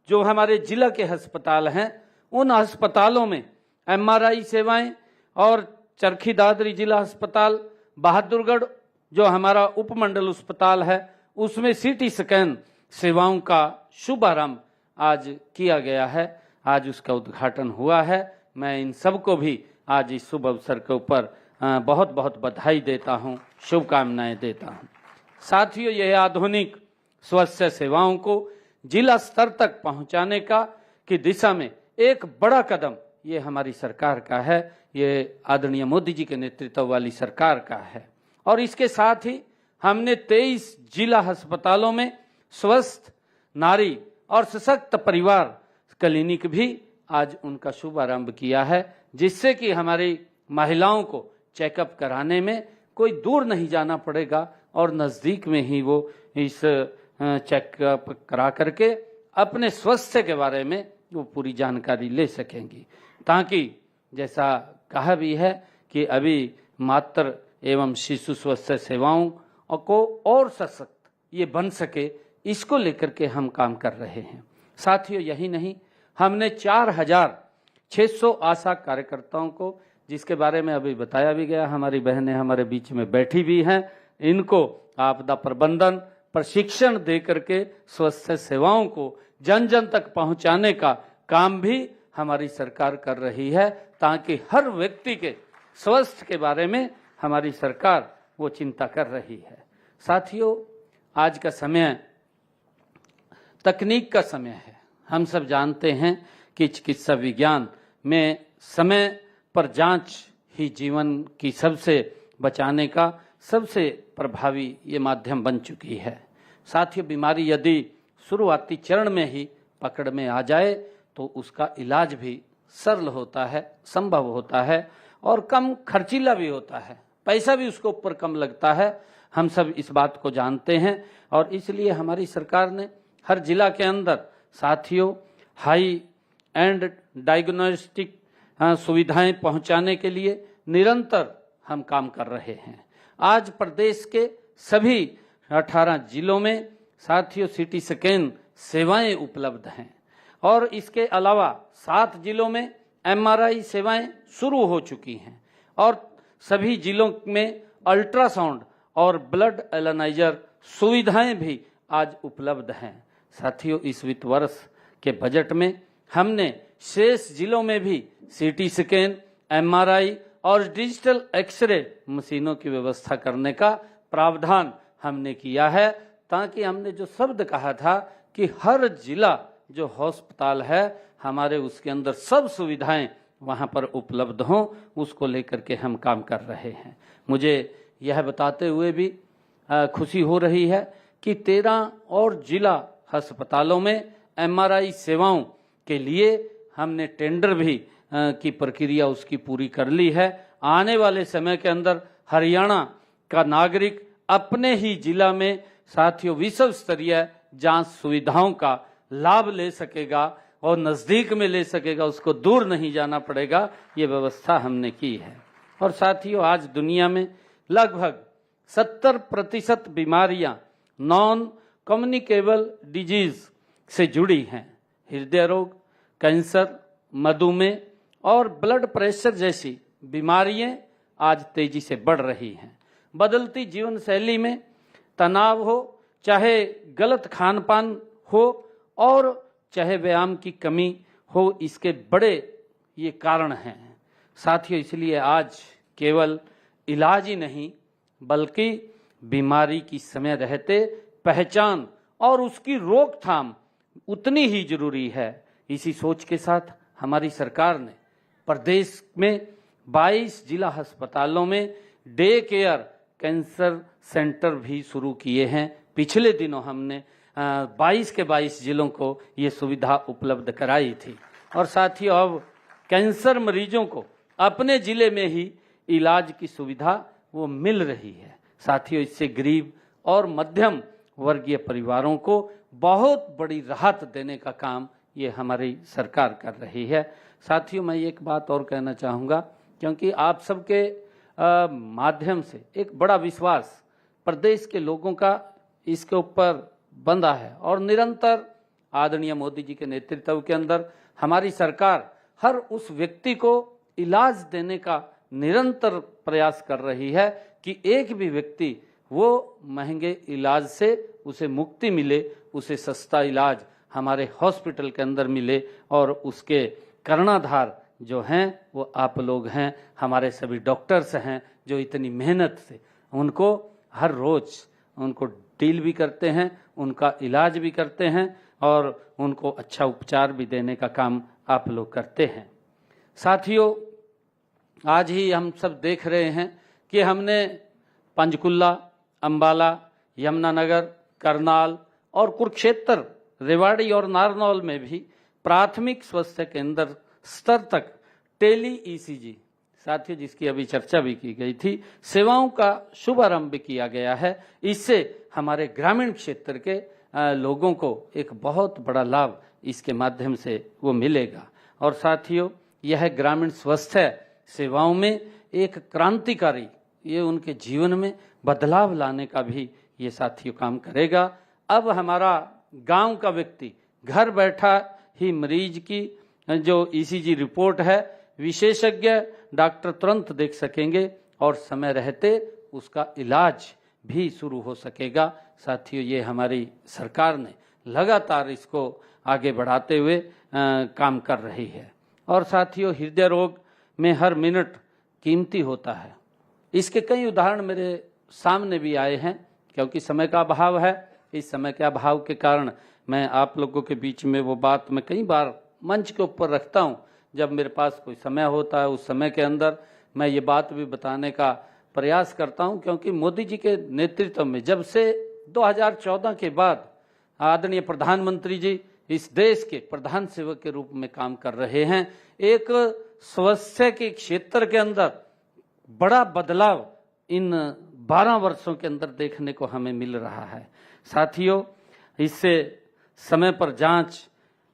Speaker 8: जो हमारे जिला के अस्पताल हैं उन अस्पतालों में MRI सेवाएं और चरखी दादरी जिला अस्पताल, बहादुरगढ़ जो हमारा उपमंडल अस्पताल है उसमें CT स्कैन सेवाओं का शुभारंभ आज किया गया है। आज उसका उद्घाटन हुआ है। मैं इन सबको भी आज इस शुभ अवसर के ऊपर बहुत बहुत बधाई देता हूं, शुभकामनाएं देता हूं। साथियों, यह आधुनिक स्वास्थ्य सेवाओं को जिला स्तर तक पहुंचाने का की दिशा में एक बड़ा कदम ये हमारी सरकार का है, ये आदरणीय मोदी जी के नेतृत्व वाली सरकार का है। और इसके साथ ही हमने 23 जिला अस्पतालों में स्वस्थ नारी और सशक्त परिवार क्लिनिक भी आज उनका शुभारंभ किया है, जिससे कि हमारी महिलाओं को चेकअप कराने में कोई दूर नहीं जाना पड़ेगा और नज़दीक में ही वो इस चेकअप करा करके अपने स्वास्थ्य के बारे में वो पूरी जानकारी ले सकेंगी, ताकि जैसा कहा भी है कि अभी मातृ एवं शिशु स्वास्थ्य सेवाओं को और सशक्त ये बन सके, इसको लेकर के हम काम कर रहे हैं। साथियों, यही नहीं, हमने 4600 आशा कार्यकर्ताओं को, जिसके बारे में अभी बताया भी गया, हमारी बहनें हमारे बीच में बैठी भी हैं, इनको आपदा प्रबंधन प्रशिक्षण दे करके स्वास्थ्य सेवाओं को जन जन तक पहुंचाने का काम भी हमारी सरकार कर रही है, ताकि हर व्यक्ति के स्वास्थ्य के बारे में हमारी सरकार वो चिंता कर रही है। साथियों, आज का समय तकनीक का समय है। हम सब जानते हैं कि चिकित्सा विज्ञान में समय पर जांच ही जीवन की सबसे बचाने का सबसे प्रभावी ये माध्यम बन चुकी है। साथियों, बीमारी यदि शुरुआती चरण में ही पकड़ में आ जाए तो उसका इलाज भी सरल होता है, संभव होता है और कम खर्चीला भी होता है, पैसा भी उसके ऊपर कम लगता है। हम सब इस बात को जानते हैं और इसलिए हमारी सरकार ने हर जिला के अंदर साथियों हाई एंड डायग्नोस्टिक सुविधाएं पहुंचाने के लिए निरंतर हम काम कर रहे हैं। आज प्रदेश के सभी 18 जिलों में साथियों CT स्कैन सेवाएं उपलब्ध हैं और इसके अलावा 7 जिलों में MRI सेवाएं शुरू हो चुकी हैं और सभी जिलों में अल्ट्रासाउंड और ब्लड एनालाइजर सुविधाएं भी आज उपलब्ध हैं। साथियों, इस वित्त वर्ष के बजट में हमने शेष जिलों में भी CT स्कैन, MRI और डिजिटल एक्सरे मशीनों की व्यवस्था करने का प्रावधान हमने किया है, ताकि हमने जो शब्द कहा था कि हर जिला जो अस्पताल है हमारे उसके अंदर सब सुविधाएं वहां पर उपलब्ध हों, उसको लेकर के हम काम कर रहे हैं। मुझे यह बताते हुए भी खुशी हो रही है कि 13 और जिला अस्पतालों में MRI सेवाओं के लिए हमने टेंडर भी की प्रक्रिया उसकी पूरी कर ली है। आने वाले समय के अंदर हरियाणा का नागरिक अपने ही जिला में साथियों विश्व स्तरीय जांच सुविधाओं का लाभ ले सकेगा और नजदीक में ले सकेगा, उसको दूर नहीं जाना पड़ेगा। ये व्यवस्था हमने की है। और साथियों, आज दुनिया में लगभग 70% बीमारियां नॉन कम्युनिकेबल डिजीज से जुड़ी हैं। हृदय रोग, कैंसर, मधुमेह और ब्लड प्रेशर जैसी बीमारियां आज तेजी से बढ़ रही हैं। बदलती जीवन शैली में तनाव हो, चाहे गलत खान पान हो और चाहे व्यायाम की कमी हो, इसके बड़े ये कारण हैं। साथियों, इसलिए आज केवल इलाज ही नहीं बल्कि बीमारी की समय रहते पहचान और उसकी रोकथाम उतनी ही जरूरी है। इसी सोच के साथ हमारी सरकार ने प्रदेश में 22 जिला अस्पतालों में डे केयर कैंसर सेंटर भी शुरू किए हैं। पिछले दिनों हमने 22 के 22 जिलों को ये सुविधा उपलब्ध कराई थी और साथियों अब कैंसर मरीजों को अपने जिले में ही इलाज की सुविधा वो मिल रही है। साथियों, इससे गरीब और मध्यम वर्गीय परिवारों को बहुत बड़ी राहत देने का काम ये हमारी सरकार कर रही है। साथियों, मैं एक बात और कहना चाहूँगा, क्योंकि आप सबके माध्यम से एक बड़ा विश्वास प्रदेश के लोगों का इसके ऊपर बंधा है और निरंतर आदरणीय मोदी जी के नेतृत्व के अंदर हमारी सरकार हर उस व्यक्ति को इलाज देने का निरंतर प्रयास कर रही है कि एक भी व्यक्ति वो महंगे इलाज से उसे मुक्ति मिले, उसे सस्ता इलाज हमारे हॉस्पिटल के अंदर मिले और उसके कर्णधार जो हैं वो आप लोग हैं, हमारे सभी डॉक्टर्स हैं जो इतनी मेहनत से उनको हर रोज उनको डील भी करते हैं, उनका इलाज भी करते हैं और उनको अच्छा उपचार भी देने का काम आप लोग करते हैं। साथियों, आज ही हम सब देख रहे हैं कि हमने पंचकुला, अंबाला, यमुनानगर, करनाल और कुरुक्षेत्र, रेवाड़ी और नारनौल में भी प्राथमिक स्वास्थ्य केंद्र स्तर तक टेली ईसीजी, साथियों जिसकी अभी चर्चा भी की गई थी, सेवाओं का शुभारंभ किया गया है। इससे हमारे ग्रामीण क्षेत्र के लोगों को एक बहुत बड़ा लाभ इसके माध्यम से वो मिलेगा। और साथियों, यह ग्रामीण स्वास्थ्य सेवाओं में एक क्रांतिकारी, ये उनके जीवन में बदलाव लाने का भी ये साथियों काम करेगा। अब हमारा गांव का व्यक्ति घर बैठा ही मरीज की जो ईसीजी रिपोर्ट है विशेषज्ञ डॉक्टर तुरंत देख सकेंगे और समय रहते उसका इलाज भी शुरू हो सकेगा। साथियों, ये हमारी सरकार ने लगातार इसको आगे बढ़ाते हुए काम कर रही है। और साथियों, हृदय रोग में हर मिनट कीमती होता है। इसके कई उदाहरण मेरे सामने भी आए हैं, क्योंकि समय का अभाव है। इस समय के अभाव के कारण मैं आप लोगों के बीच में वो बात मैं कई बार मंच के ऊपर रखता हूँ। जब मेरे पास कोई समय होता है उस समय के अंदर मैं ये बात भी बताने का प्रयास करता हूँ, क्योंकि मोदी जी के नेतृत्व में जब से 2014 के बाद आदरणीय प्रधानमंत्री जी इस देश के प्रधान सेवक के रूप में काम कर रहे हैं, एक स्वास्थ्य के क्षेत्र के अंदर बड़ा बदलाव इन 12 वर्षों के अंदर देखने को हमें मिल रहा है। साथियों, इससे समय पर जांच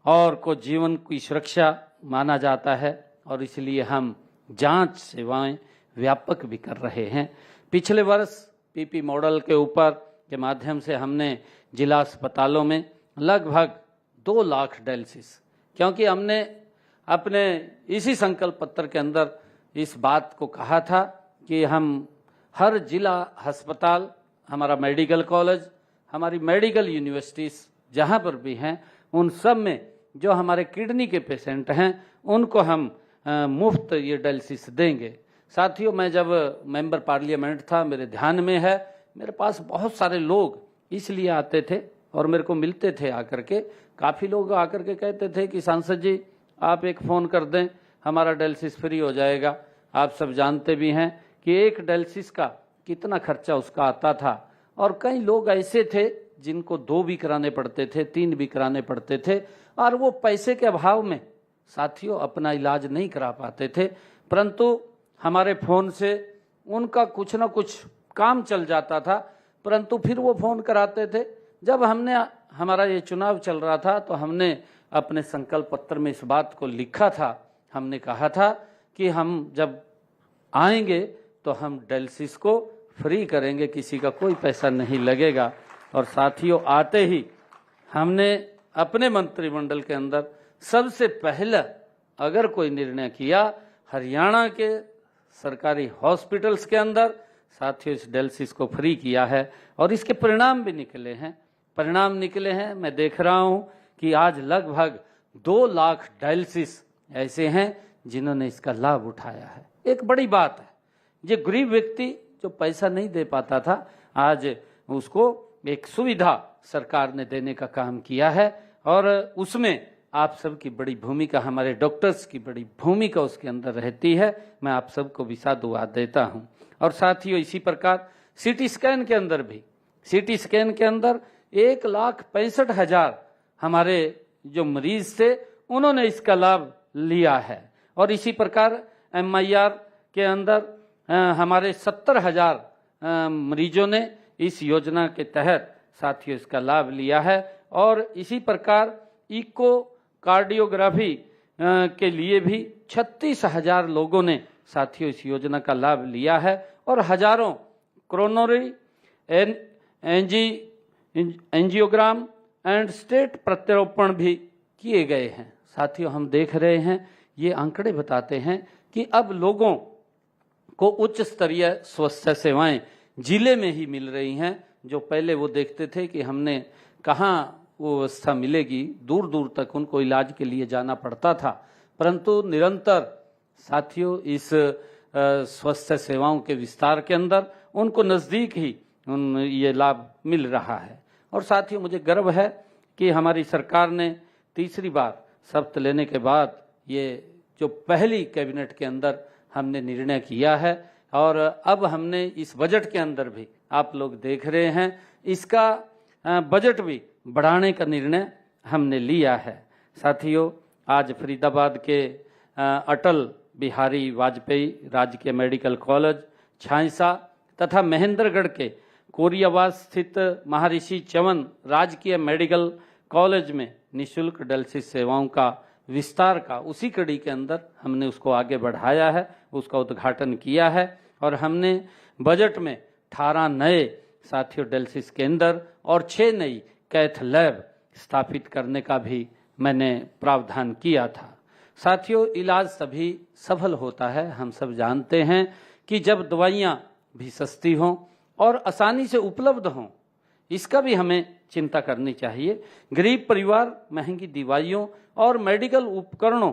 Speaker 8: और को जीवन की सुरक्षा माना जाता है और इसलिए हम जांच सेवाएं व्यापक भी कर रहे हैं। पिछले वर्ष पीपी मॉडल के ऊपर के माध्यम से हमने जिला अस्पतालों में लगभग 2 लाख डायलिसिस, क्योंकि हमने अपने इसी संकल्प पत्र के अंदर इस बात को कहा था कि हम हर जिला अस्पताल, हमारा मेडिकल कॉलेज, हमारी मेडिकल यूनिवर्सिटीज जहाँ पर भी हैं, उन सब में जो हमारे किडनी के पेशेंट हैं उनको हम मुफ्त ये डायलिसिस देंगे। साथियों, मैं जब मेंबर पार्लियामेंट था, मेरे ध्यान में है, मेरे पास बहुत सारे लोग इसलिए आते थे और मेरे को मिलते थे आकर के। काफ़ी लोग आकर के कहते थे कि सांसद जी आप एक फ़ोन कर दें, हमारा डायलिसिस फ्री हो जाएगा। आप सब जानते भी हैं कि एक डायलिसिस का कितना खर्चा उसका आता था, और कई लोग ऐसे थे जिनको 2 भी कराने पड़ते थे, 3 भी कराने पड़ते थे, और वो पैसे के अभाव में साथियों अपना इलाज नहीं करा पाते थे। परंतु हमारे फ़ोन से उनका कुछ ना कुछ काम चल जाता था, परंतु फिर वो फ़ोन कराते थे। जब हमने हमारा ये चुनाव चल रहा था तो हमने अपने संकल्प पत्र में इस बात को लिखा था। हमने कहा था कि हम जब आएंगे तो हम डायलिसिस को फ्री करेंगे, किसी का कोई पैसा नहीं लगेगा। और साथियों, आते ही हमने अपने मंत्रिमंडल के अंदर सबसे पहला अगर कोई निर्णय किया हरियाणा के सरकारी हॉस्पिटल्स के अंदर साथियों इस डायलिसिस को फ्री किया है और इसके परिणाम भी निकले हैं। मैं देख रहा हूं कि आज लगभग 2 लाख डायलिसिस ऐसे हैं जिन्होंने इसका लाभ उठाया है। एक बड़ी बात है, ये गरीब व्यक्ति जो पैसा नहीं दे पाता था आज उसको एक सुविधा सरकार ने देने का काम किया है और उसमें आप सबकी बड़ी भूमिका, हमारे डॉक्टर्स की बड़ी भूमिका उसके अंदर रहती है। मैं आप सबको भी साधुवाद देता हूं। और साथियों इसी प्रकार सीटी स्कैन के अंदर 1,65,000 हमारे जो मरीज थे उन्होंने इसका लाभ लिया है। और इसी प्रकार MIR के अंदर हमारे 70,000 मरीजों ने इस योजना के तहत साथियों इसका लाभ लिया है। और इसी प्रकार इको कार्डियोग्राफी के लिए भी 36,000 लोगों ने साथियों इस योजना का लाभ लिया है और हजारों कोरोनरी एंजियोग्राम एंड स्टेट प्रत्यारोपण भी किए गए हैं। साथियों हम देख रहे हैं ये आंकड़े बताते हैं कि अब लोगों को उच्च स्तरीय स्वास्थ्य सेवाएं जिले में ही मिल रही हैं। जो पहले वो देखते थे कि हमने कहाँ वो व्यवस्था मिलेगी, दूर दूर तक उनको इलाज के लिए जाना पड़ता था, परंतु निरंतर साथियों इस स्वास्थ्य सेवाओं के विस्तार के अंदर उनको नज़दीक ही ये लाभ मिल रहा है। और साथियों मुझे गर्व है कि हमारी सरकार ने तीसरी बार शपथ लेने के बाद ये जो पहली कैबिनेट के अंदर हमने निर्णय किया है और अब हमने इस बजट के अंदर भी आप लोग देख रहे हैं इसका बजट भी बढ़ाने का निर्णय हमने लिया है। साथियों आज फरीदाबाद के अटल बिहारी वाजपेयी राजकीय मेडिकल कॉलेज छांयसा तथा महेंद्रगढ़ के कोरियावास स्थित महर्षि च्यवन राजकीय मेडिकल कॉलेज में निःशुल्क डायलिसिस सेवाओं का विस्तार का उसी कड़ी के अंदर हमने उसको आगे बढ़ाया है, उसका उद्घाटन किया है और हमने बजट में 18 नए साथियों डायलिसिस केंद्र और 6 नई कैथ लैब स्थापित करने का भी मैंने प्रावधान किया था। साथियों इलाज तभी सफल होता है, हम सब जानते हैं कि जब दवाइयाँ भी सस्ती हों और आसानी से उपलब्ध हों, इसका भी हमें चिंता करनी चाहिए। गरीब परिवार महंगी दवाइयों और मेडिकल उपकरणों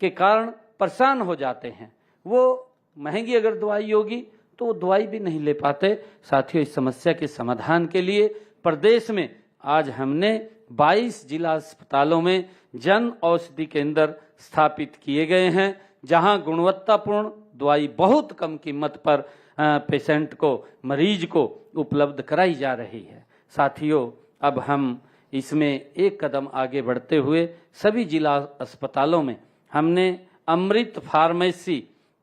Speaker 8: के कारण परेशान हो जाते हैं। वो महंगी अगर दवाई होगी तो वो दवाई भी नहीं ले पाते। साथियों इस समस्या के समाधान के लिए प्रदेश में आज हमने 22 जिला अस्पतालों में जन औषधि केंद्र स्थापित किए गए हैं, जहां गुणवत्तापूर्ण दवाई बहुत कम कीमत पर पेशेंट को, मरीज को उपलब्ध कराई जा रही है। साथियों अब हम इसमें एक कदम आगे बढ़ते हुए सभी जिला अस्पतालों में हमने अमृत फार्मेसी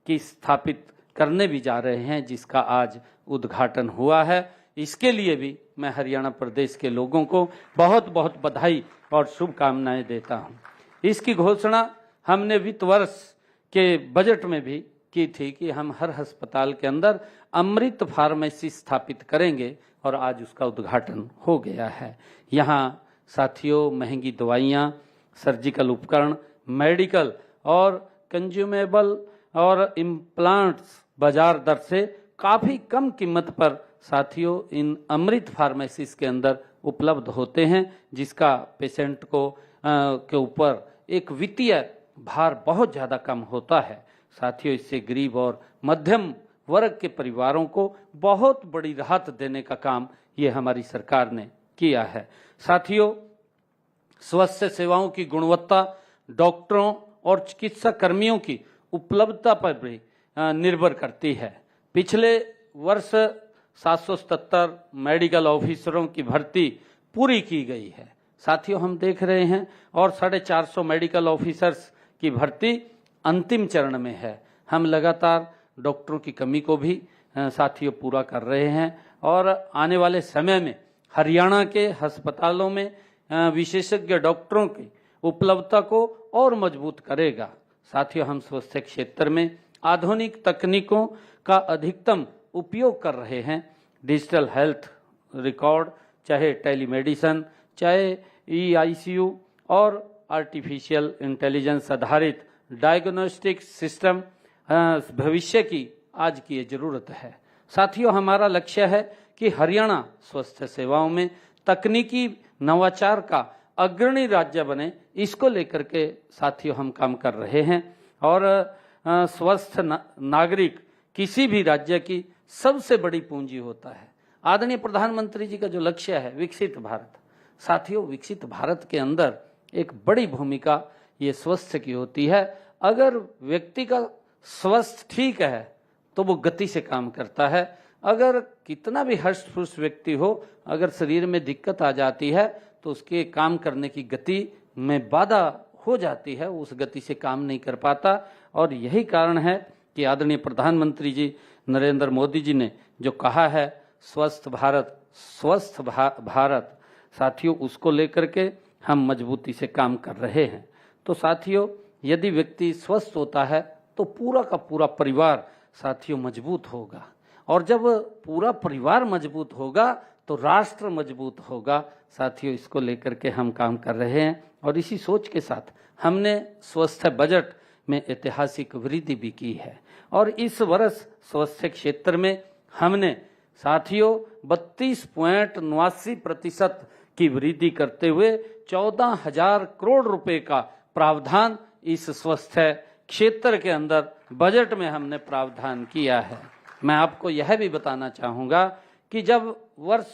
Speaker 8: की स्थापित करने भी जा रहे हैं, जिसका आज उद्घाटन हुआ है। इसके लिए भी मैं हरियाणा प्रदेश के लोगों को बहुत बहुत बधाई और शुभकामनाएं देता हूं। इसकी घोषणा हमने वित्त वर्ष के बजट में भी की थी कि हम हर अस्पताल के अंदर अमृत फार्मेसी स्थापित करेंगे और आज उसका उद्घाटन हो गया है। यहाँ साथियों महंगी दवाइयाँ, सर्जिकल उपकरण, मेडिकल और कंज्यूमेबल और इम्प्लांट्स बाजार दर से काफ़ी कम कीमत पर साथियों इन अमृत फार्मेसीज के अंदर उपलब्ध होते हैं, जिसका पेशेंट को के ऊपर एक वित्तीय भार बहुत ज़्यादा कम होता है। साथियों इससे गरीब और मध्यम वर्ग के परिवारों को बहुत बड़ी राहत देने का काम ये हमारी सरकार ने किया है। साथियों स्वास्थ्य सेवाओं की गुणवत्ता डॉक्टरों और चिकित्सा कर्मियों की उपलब्धता पर भी निर्भर करती है। पिछले वर्ष 777 मेडिकल ऑफिसरों की भर्ती पूरी की गई है। साथियों हम देख रहे हैं और 450 मेडिकल ऑफिसर्स की भर्ती अंतिम चरण में है। हम लगातार डॉक्टरों की कमी को भी साथियों पूरा कर रहे हैं और आने वाले समय में हरियाणा के अस्पतालों में विशेषज्ञ डॉक्टरों की उपलब्धता को और मजबूत करेगा। साथियों हम स्वास्थ्य क्षेत्र में आधुनिक तकनीकों का अधिकतम उपयोग कर रहे हैं। डिजिटल हेल्थ रिकॉर्ड, चाहे टेलीमेडिसन, चाहे EICU और आर्टिफिशियल इंटेलिजेंस आधारित डायग्नोस्टिक सिस्टम भविष्य की आज की ये जरूरत है। साथियों, हमारा लक्ष्य है कि हरियाणा स्वास्थ्य सेवाओं में तकनीकी नवाचार का अग्रणी राज्य बने। इसको लेकर के साथियों हम काम कर रहे हैं और स्वस्थ नागरिक किसी भी राज्य की सबसे बड़ी पूंजी होता है। आदरणीय प्रधानमंत्री जी का जो लक्ष्य है विकसित भारत, साथियों विकसित भारत के अंदर एक बड़ी भूमिका ये स्वास्थ्य की होती है। अगर व्यक्ति का स्वास्थ्य ठीक है तो वो गति से काम करता है। अगर कितना भी हष्ट पुष्ट व्यक्ति हो, अगर शरीर में दिक्कत आ जाती है तो उसके काम करने की गति में बाधा हो जाती है, उस गति से काम नहीं कर पाता। और यही कारण है कि आदरणीय प्रधानमंत्री जी नरेंद्र मोदी जी ने जो कहा है स्वस्थ भारत, साथियों उसको लेकर के हम मजबूती से काम कर रहे हैं। तो साथियों, यदि व्यक्ति स्वस्थ होता है तो पूरा का पूरा परिवार साथियों मजबूत होगा, और जब पूरा परिवार मजबूत होगा तो राष्ट्र मजबूत होगा। साथियों, इसको लेकर के हम काम कर रहे हैं और इसी सोच के साथ हमने स्वास्थ्य बजट में ऐतिहासिक वृद्धि भी की है। और इस वर्ष स्वास्थ्य क्षेत्र में हमने साथियों 32.89% की वृद्धि करते हुए 14,000 करोड़ रुपए का प्रावधान इस स्वास्थ्य क्षेत्र के अंदर बजट में हमने प्रावधान किया है। मैं आपको यह भी बताना चाहूँगा कि जब वर्ष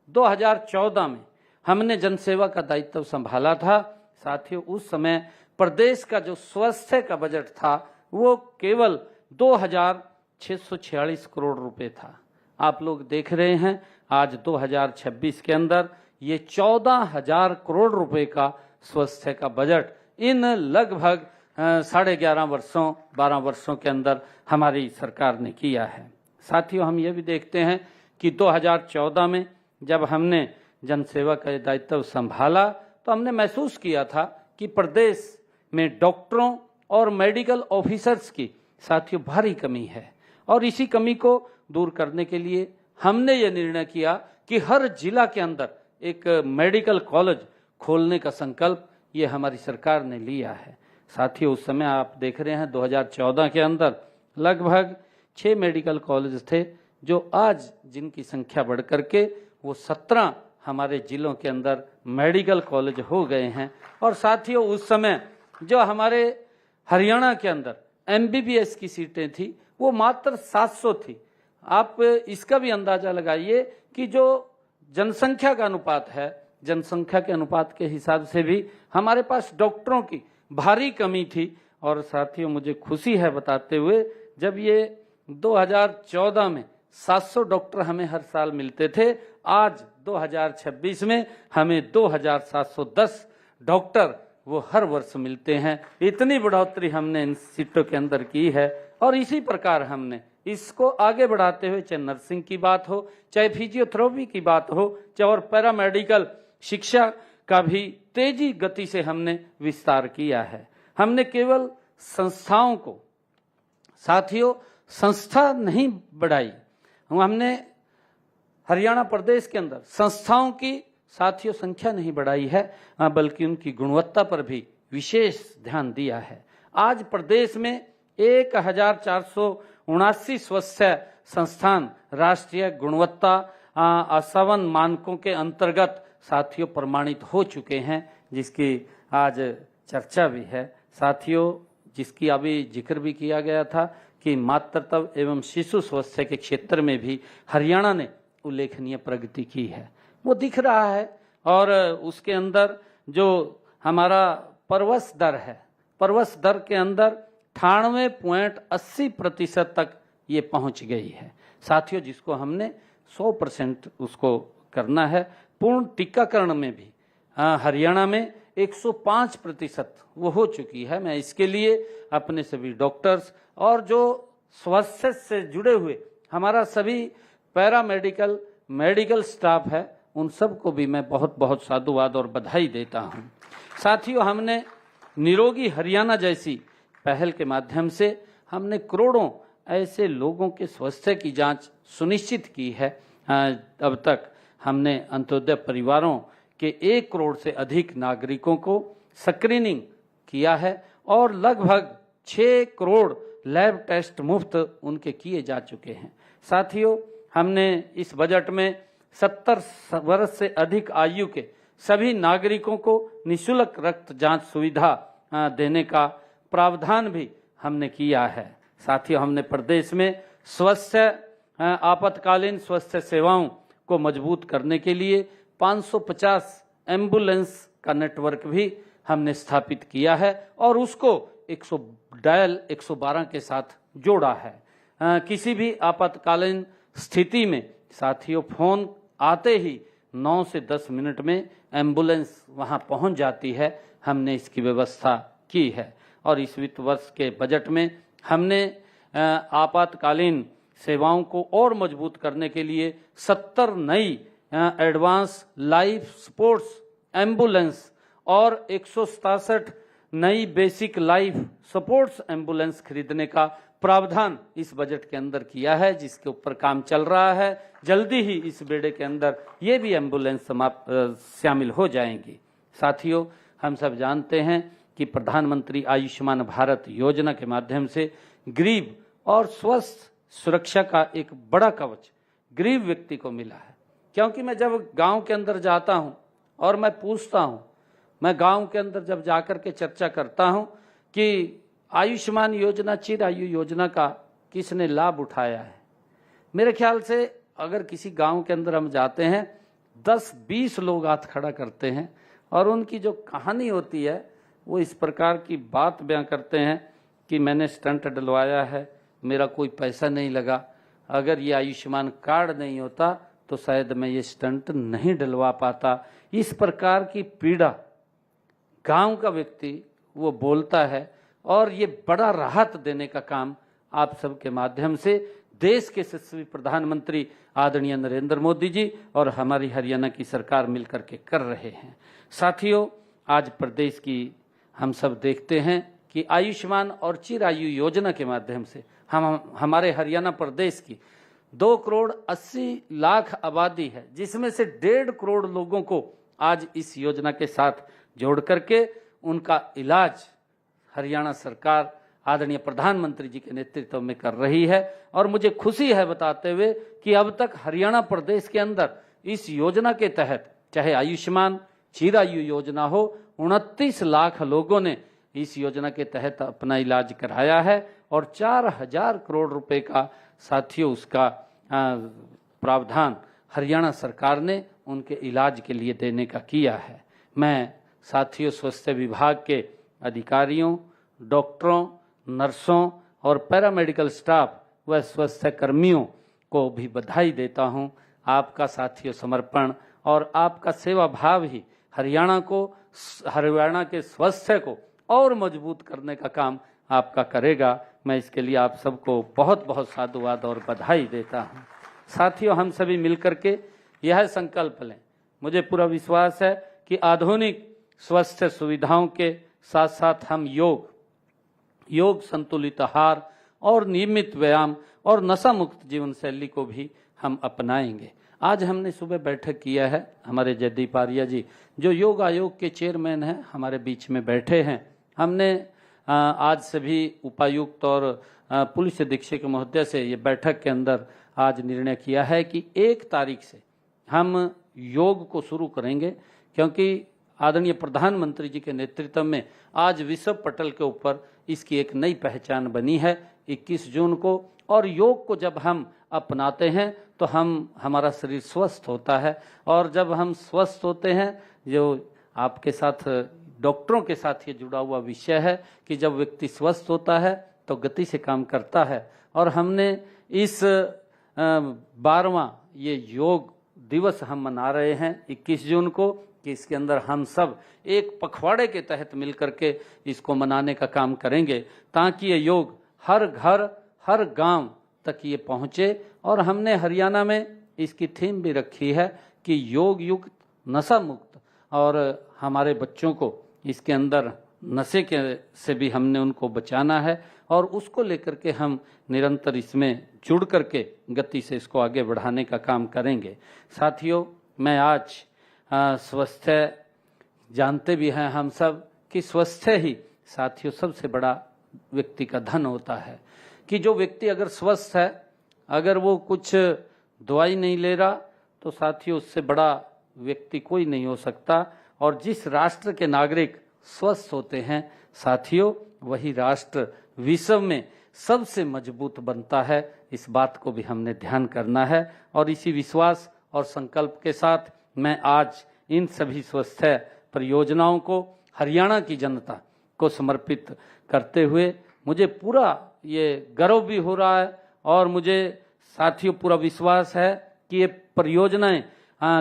Speaker 8: 2014 में हमने जनसेवा का दायित्व संभाला था, साथियों उस समय प्रदेश का जो स्वास्थ्य का बजट था वो केवल 2,646 करोड़ रुपए था। आप लोग देख रहे हैं आज 2026 के अंदर ये 14,000 करोड़ रुपए का स्वास्थ्य का बजट इन लगभग 12 वर्षों के अंदर हमारी सरकार ने किया है। साथियों, हम ये भी देखते हैं कि 2014 में जब हमने जनसेवा का दायित्व संभाला तो हमने महसूस किया था कि प्रदेश में डॉक्टरों और मेडिकल ऑफिसर्स की साथियों भारी कमी है, और इसी कमी को दूर करने के लिए हमने ये निर्णय किया कि हर जिला के अंदर एक मेडिकल कॉलेज खोलने का संकल्प ये हमारी सरकार ने लिया है। साथियों, उस समय आप देख रहे हैं 2014 के अंदर लगभग 6 मेडिकल कॉलेज थे, जो आज जिनकी संख्या बढ़ करके वो 17 हमारे जिलों के अंदर मेडिकल कॉलेज हो गए हैं। और साथियों, उस समय जो हमारे हरियाणा के अंदर MBBS की सीटें थी वो मात्र 700 थी। आप इसका भी अंदाजा लगाइए कि जो जनसंख्या का अनुपात है, जनसंख्या के अनुपात के हिसाब से भी हमारे पास डॉक्टरों की भारी कमी थी। और साथियों, मुझे खुशी है बताते हुए, जब ये 2014 में 700 डॉक्टर हमें हर साल मिलते थे, आज 2026 में हमें 2,710 डॉक्टर वो हर वर्ष मिलते हैं। इतनी बढ़ोतरी हमने इन सीटों के अंदर की है। और इसी प्रकार हमने इसको आगे बढ़ाते हुए, चाहे नर्सिंग की बात हो, चाहे फिजियोथेरेपी की बात हो, चाहे और पैरामेडिकल शिक्षा का भी तेजी गति से हमने विस्तार किया है। हमने केवल संस्थाओं को, साथियों संस्था नहीं बढ़ाई, हमने हरियाणा प्रदेश के अंदर संस्थाओं की साथियों संख्या नहीं बढ़ाई है, बल्कि उनकी गुणवत्ता पर भी विशेष ध्यान दिया है। आज प्रदेश में 1,479 स्वास्थ्य संस्थान राष्ट्रीय गुणवत्ता आसवन मानकों के अंतर्गत साथियों प्रमाणित हो चुके हैं, जिसकी आज चर्चा भी है। साथियों, जिसकी अभी जिक्र भी किया गया था कि मातृत्व एवं शिशु स्वास्थ्य के क्षेत्र में भी हरियाणा ने उल्लेखनीय प्रगति की है, वो दिख रहा है। और उसके अंदर जो हमारा परवश दर है, परवश दर के अंदर 98.80% तक ये पहुंच गई है। साथियों, जिसको हमने 100% उसको करना है। पूर्ण टीकाकरण में भी हरियाणा में 105% वो हो चुकी है। मैं इसके लिए अपने सभी डॉक्टर्स और जो स्वास्थ्य से जुड़े हुए हमारा सभी पैरामेडिकल मेडिकल स्टाफ है, उन सबको भी मैं बहुत बहुत साधुवाद और बधाई देता हूं। साथियों, हमने निरोगी हरियाणा जैसी पहल के माध्यम से हमने करोड़ों ऐसे लोगों के स्वास्थ्य की जांच सुनिश्चित की है। अब तक हमने अंत्योदय परिवारों के 1 करोड़ से अधिक नागरिकों को स्क्रीनिंग किया है और लगभग 6 करोड़ लैब टेस्ट मुफ्त उनके किए जा चुके हैं। साथियों, हमने इस बजट में 70 वर्ष से अधिक आयु के सभी नागरिकों को निःशुल्क रक्त जांच सुविधा देने का प्रावधान भी हमने किया है। साथियों, हमने प्रदेश में स्वास्थ्य आपातकालीन स्वास्थ्य सेवाओं को मजबूत करने के लिए 550 एम्बुलेंस का नेटवर्क भी हमने स्थापित किया है और उसको 112 के साथ जोड़ा है। किसी भी आपातकालीन स्थिति में साथियों फोन आते ही 9 से 10 मिनट में एम्बुलेंस वहां पहुंच जाती है। हमने इसकी व्यवस्था की है और इस वित्त वर्ष के बजट में हमने आपातकालीन सेवाओं को और मजबूत करने के लिए 70 नई एडवांस लाइफ सपोर्ट्स एम्बुलेंस और 167 नई बेसिक लाइफ सपोर्ट्स एम्बुलेंस खरीदने का प्रावधान इस बजट के अंदर किया है, जिसके ऊपर काम चल रहा है। जल्दी ही इस बेड़े के अंदर ये भी एम्बुलेंस शामिल हो जाएंगी। साथियों, हम सब जानते हैं कि प्रधानमंत्री आयुष्मान भारत योजना के माध्यम से गरीब और स्वस्थ सुरक्षा का एक बड़ा कवच गरीब व्यक्ति को मिला है। क्योंकि मैं जब गांव के अंदर जाता हूं और मैं पूछता हूं, मैं गांव के अंदर जब जाकर के चर्चा करता हूं कि आयुष्मान योजना चिरायु योजना का किसने लाभ उठाया है, मेरे ख्याल से अगर किसी गांव के अंदर हम जाते हैं 10-20 लोग हाथ खड़ा करते हैं और उनकी जो कहानी होती है वो इस प्रकार की बात बयां करते हैं कि मैंने स्टंट डलवाया है, मेरा कोई पैसा नहीं लगा, अगर ये आयुष्मान कार्ड नहीं होता तो शायद मैं ये स्टंट नहीं डलवा पाता। इस प्रकार की पीड़ा गांव का व्यक्ति वो बोलता है और ये बड़ा राहत देने का काम आप सबके माध्यम से देश के यशस्वी प्रधानमंत्री आदरणीय नरेंद्र मोदी जी और हमारी हरियाणा की सरकार मिलकर के कर रहे हैं। साथियों, आज प्रदेश की हम सब देखते हैं कि आयुष्मान और चिरायु योजना के माध्यम से हमारे हरियाणा प्रदेश की 2 करोड़ 80 लाख आबादी है, जिसमें से 1.5 करोड़ लोगों को आज इस योजना के साथ जोड़ करके उनका इलाज हरियाणा सरकार आदरणीय प्रधानमंत्री जी के नेतृत्व में कर रही है। और मुझे खुशी है बताते हुए कि अब तक हरियाणा प्रदेश के अंदर इस योजना के तहत चाहे आयुष्मान चिरायु योजना हो, 29 लाख लोगों ने इस योजना के तहत अपना इलाज कराया है और 4000 करोड़ रुपए का साथियों उसका प्रावधान हरियाणा सरकार ने उनके इलाज के लिए देने का किया है। मैं साथियों स्वास्थ्य विभाग के अधिकारियों, डॉक्टरों, नर्सों और पैरामेडिकल स्टाफ व स्वास्थ्य कर्मियों को भी बधाई देता हूं। आपका साथियों समर्पण और आपका सेवा भाव ही हरियाणा के स्वास्थ्य को और मजबूत करने का काम आपका करेगा। मैं इसके लिए आप सबको बहुत बहुत साधुवाद और बधाई देता हूं। साथियों, हम सभी मिलकर के यह संकल्प लें, मुझे पूरा विश्वास है कि आधुनिक स्वास्थ्य सुविधाओं के साथ साथ हम योग संतुलित आहार और नियमित व्यायाम और नशा मुक्त जीवन शैली को भी हम अपनाएंगे। आज हमने सुबह बैठक किया है, हमारे जयदीप आर्या जी जो योग आयोग के चेयरमैन हैं हमारे बीच में बैठे हैं। हमने आज सभी उपायुक्त और पुलिस अधीक्षक महोदय से ये बैठक के अंदर आज निर्णय किया है कि 1 तारीख से हम योग को शुरू करेंगे, क्योंकि आदरणीय प्रधानमंत्री जी के नेतृत्व में आज विश्व पटल के ऊपर इसकी एक नई पहचान बनी है 21 जून को। और योग को जब हम अपनाते हैं तो हमारा शरीर स्वस्थ होता है और जब हम स्वस्थ होते हैं, जो आपके साथ डॉक्टरों के साथ ये जुड़ा हुआ विषय है कि जब व्यक्ति स्वस्थ होता है तो गति से काम करता है। और हमने इस 12वां ये योग दिवस हम मना रहे हैं 21 जून को कि इसके अंदर हम सब एक पखवाड़े के तहत मिलकर के इसको मनाने का काम करेंगे ताकि ये योग हर घर हर गांव तक ये पहुंचे। और हमने हरियाणा में इसकी थीम भी रखी है कि योग युक्त नशा मुक्त, और हमारे बच्चों को इसके अंदर नशे के से भी हमने उनको बचाना है और उसको लेकर के हम निरंतर इसमें जुड़ करके गति से इसको आगे बढ़ाने का काम करेंगे। साथियों, मैं आज स्वास्थ्य जानते भी हैं हम सब कि स्वास्थ्य ही साथियों सबसे बड़ा व्यक्ति का धन होता है, कि जो व्यक्ति अगर स्वस्थ है, अगर वो कुछ दवाई नहीं ले रहा, तो साथियों उससे बड़ा व्यक्ति कोई नहीं हो सकता। और जिस राष्ट्र के नागरिक स्वस्थ होते हैं साथियों, वही राष्ट्र विश्व में सबसे मजबूत बनता है। इस बात को भी हमने ध्यान करना है और इसी विश्वास और संकल्प के साथ मैं आज इन सभी स्वास्थ्य परियोजनाओं को हरियाणा की जनता को समर्पित करते हुए मुझे पूरा ये गर्व भी हो रहा है और मुझे साथियों पूरा विश्वास है कि ये परियोजनाएं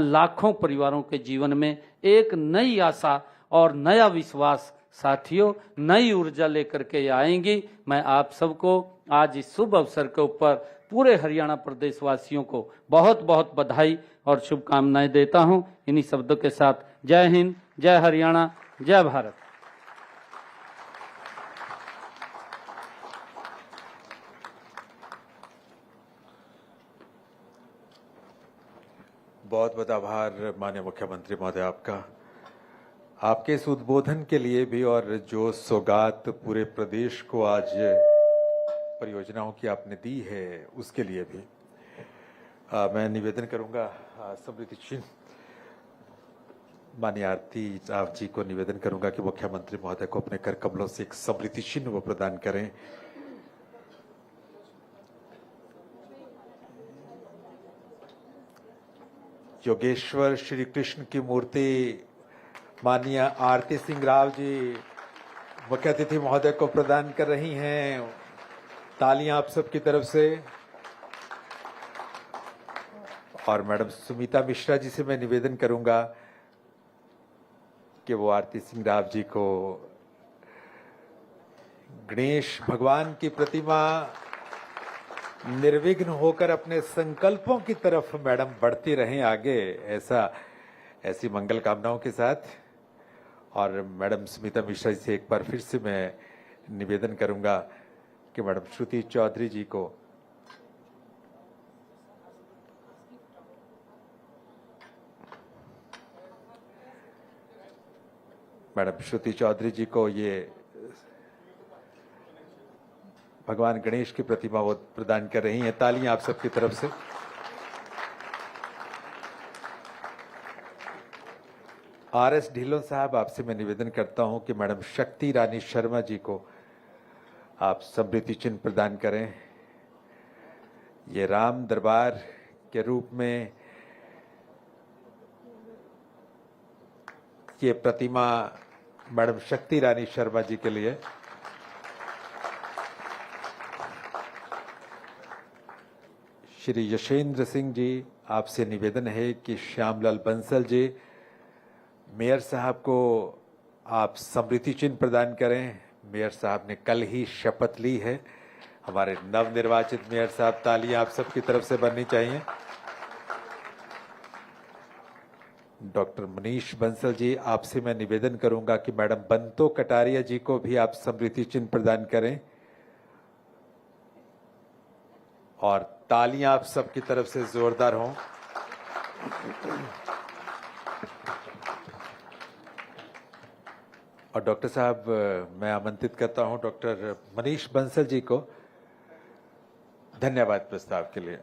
Speaker 8: लाखों परिवारों के जीवन में एक नई आशा और नया विश्वास साथियों नई ऊर्जा लेकर के आएंगी। मैं आप सबको आज इस शुभ अवसर के ऊपर पूरे हरियाणा प्रदेश वासियों को बहुत बहुत बधाई और शुभकामनाएं देता हूं। इन्हीं शब्दों के साथ जय हिंद, जय हरियाणा, जय भारत।
Speaker 1: बहुत बहुत आभार माननीय मुख्यमंत्री महोदय आपका, आपके इस उद्बोधन के लिए भी और जो सौगात पूरे प्रदेश को आज परियोजनाओं की आपने दी है उसके लिए भी मैं निवेदन करूंगा समृद्धि चिन्ह माननीय आरती आप जी को निवेदन करूंगा कि मुख्यमंत्री महोदय को अपने कर कमलों से एक समृद्धि चिन्ह वो प्रदान करें। योगेश्वर श्री कृष्ण की मूर्ति माननीय आरती सिंह राव जी मुख्य अतिथि महोदय को प्रदान कर रही हैं। तालियां आप सबकी तरफ से। और मैडम सुमिता मिश्रा जी से मैं निवेदन करूंगा कि वो आरती सिंह राव जी को गणेश भगवान की प्रतिमा निर्विघ्न होकर अपने संकल्पों की तरफ मैडम बढ़ती रहें आगे, ऐसी मंगल कामनाओं के साथ। और मैडम सुमिता मिश्रा जी से एक बार फिर से मैं निवेदन करूंगा कि मैडम श्रुति चौधरी जी को ये भगवान गणेश की प्रतिमा वो प्रदान कर रही हैं। तालियां आप सबकी तरफ से। आरएस ढिल्लों साहब आपसे मैं निवेदन करता हूं कि मैडम शक्ति रानी शर्मा जी को आप समृद्धि चिन्ह प्रदान करें। ये राम दरबार के रूप में ये प्रतिमा मैडम शक्ति रानी शर्मा जी के लिए। श्री यशेंद्र सिंह जी आपसे निवेदन है कि श्यामलाल बंसल जी मेयर साहब को आप समृद्धि चिन्ह प्रदान करें। मेयर साहब ने कल ही शपथ ली है, हमारे नवनिर्वाचित मेयर साहब। तालियां आप सबकी तरफ से बननी चाहिए। डॉक्टर मनीष बंसल जी आपसे मैं निवेदन करूंगा कि मैडम बंतो कटारिया जी को भी आप समृद्धि चिन्ह प्रदान करें। और तालियां आप सबकी तरफ से जोरदार हों। और डॉक्टर साहब मैं आमंत्रित करता हूं डॉक्टर मनीष बंसल जी को धन्यवाद प्रस्ताव के लिए।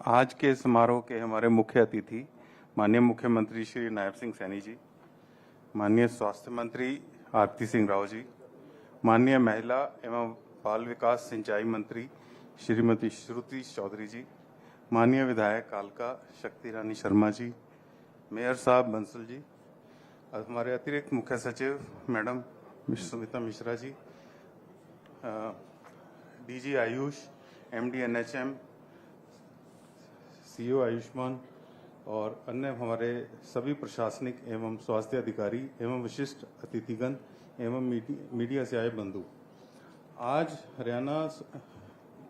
Speaker 9: आज के समारोह के हमारे मुख्य अतिथि माननीय मुख्यमंत्री श्री नायब सिंह सैनी जी, माननीय स्वास्थ्य मंत्री आरती सिंह राव जी, माननीय महिला एवं बाल विकास सिंचाई मंत्री श्रीमती श्रुति चौधरी जी, माननीय विधायक कालका शक्ति रानी शर्मा जी, मेयर साहब बंसल जी, हमारे अतिरिक्त मुख्य सचिव madam Sumita Mishra ji, DG AYUSH, MD NHM, CEO Ayushman और अन्य हमारे सभी प्रशासनिक एवं स्वास्थ्य अधिकारी एवं विशिष्ट अतिथिगण एवं मीडिया से आए बंधु, आज हरियाणा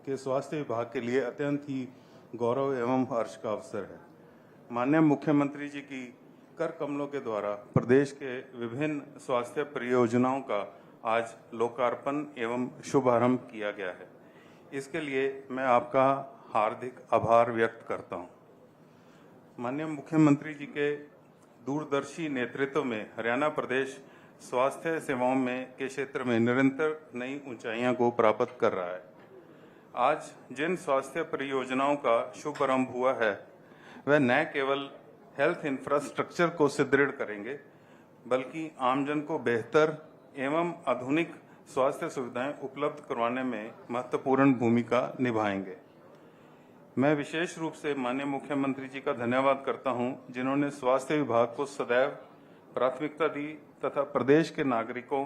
Speaker 9: के स्वास्थ्य विभाग के लिए अत्यंत ही गौरव एवं हर्ष का अवसर है। माननीय मुख्यमंत्री जी की कर कमलों के द्वारा प्रदेश के विभिन्न स्वास्थ्य परियोजनाओं का आज लोकार्पण एवं शुभारंभ किया गया है। इसके लिए मैं आपका हार्दिक आभार व्यक्त करता हूं। माननीय मुख्यमंत्री जी के दूरदर्शी नेतृत्व में हरियाणा प्रदेश स्वास्थ्य सेवाओं में के क्षेत्र में निरंतर नई ऊंचाइयों को प्राप्त कर रहा है। आज जिन स्वास्थ्य परियोजनाओं का शुभारंभ हुआ है वह न केवल हेल्थ इंफ्रास्ट्रक्चर को सुदृढ़ करेंगे बल्कि आमजन को बेहतर एवं आधुनिक स्वास्थ्य सुविधाएं उपलब्ध करवाने में महत्वपूर्ण भूमिका निभाएंगे। मैं विशेष रूप से माननीय मुख्यमंत्री जी का धन्यवाद करता हूं, जिन्होंने स्वास्थ्य विभाग को सदैव प्राथमिकता दी तथा प्रदेश के नागरिकों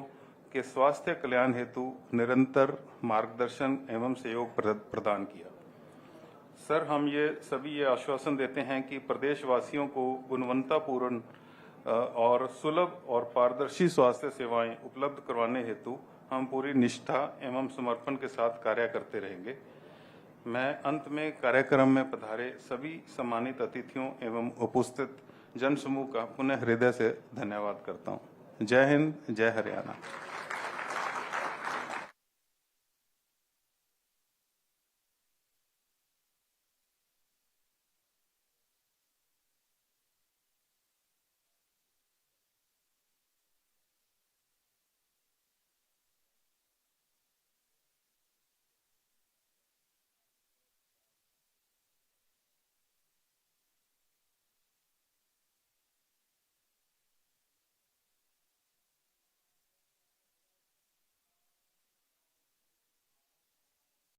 Speaker 9: के स्वास्थ्य कल्याण हेतु निरंतर मार्गदर्शन एवं सहयोग प्रदान किया। सर, हम ये आश्वासन देते हैं कि प्रदेशवासियों को गुणवत्तापूर्ण और सुलभ और पारदर्शी स्वास्थ्य सेवाएं उपलब्ध करवाने हेतु हम पूरी निष्ठा एवं समर्पण के साथ कार्य करते रहेंगे। मैं अंत में कार्यक्रम में पधारे सभी सम्मानित अतिथियों एवं उपस्थित जनसमूह का पुनः हृदय से धन्यवाद करता हूं। जय हिंद, जय हरियाणा।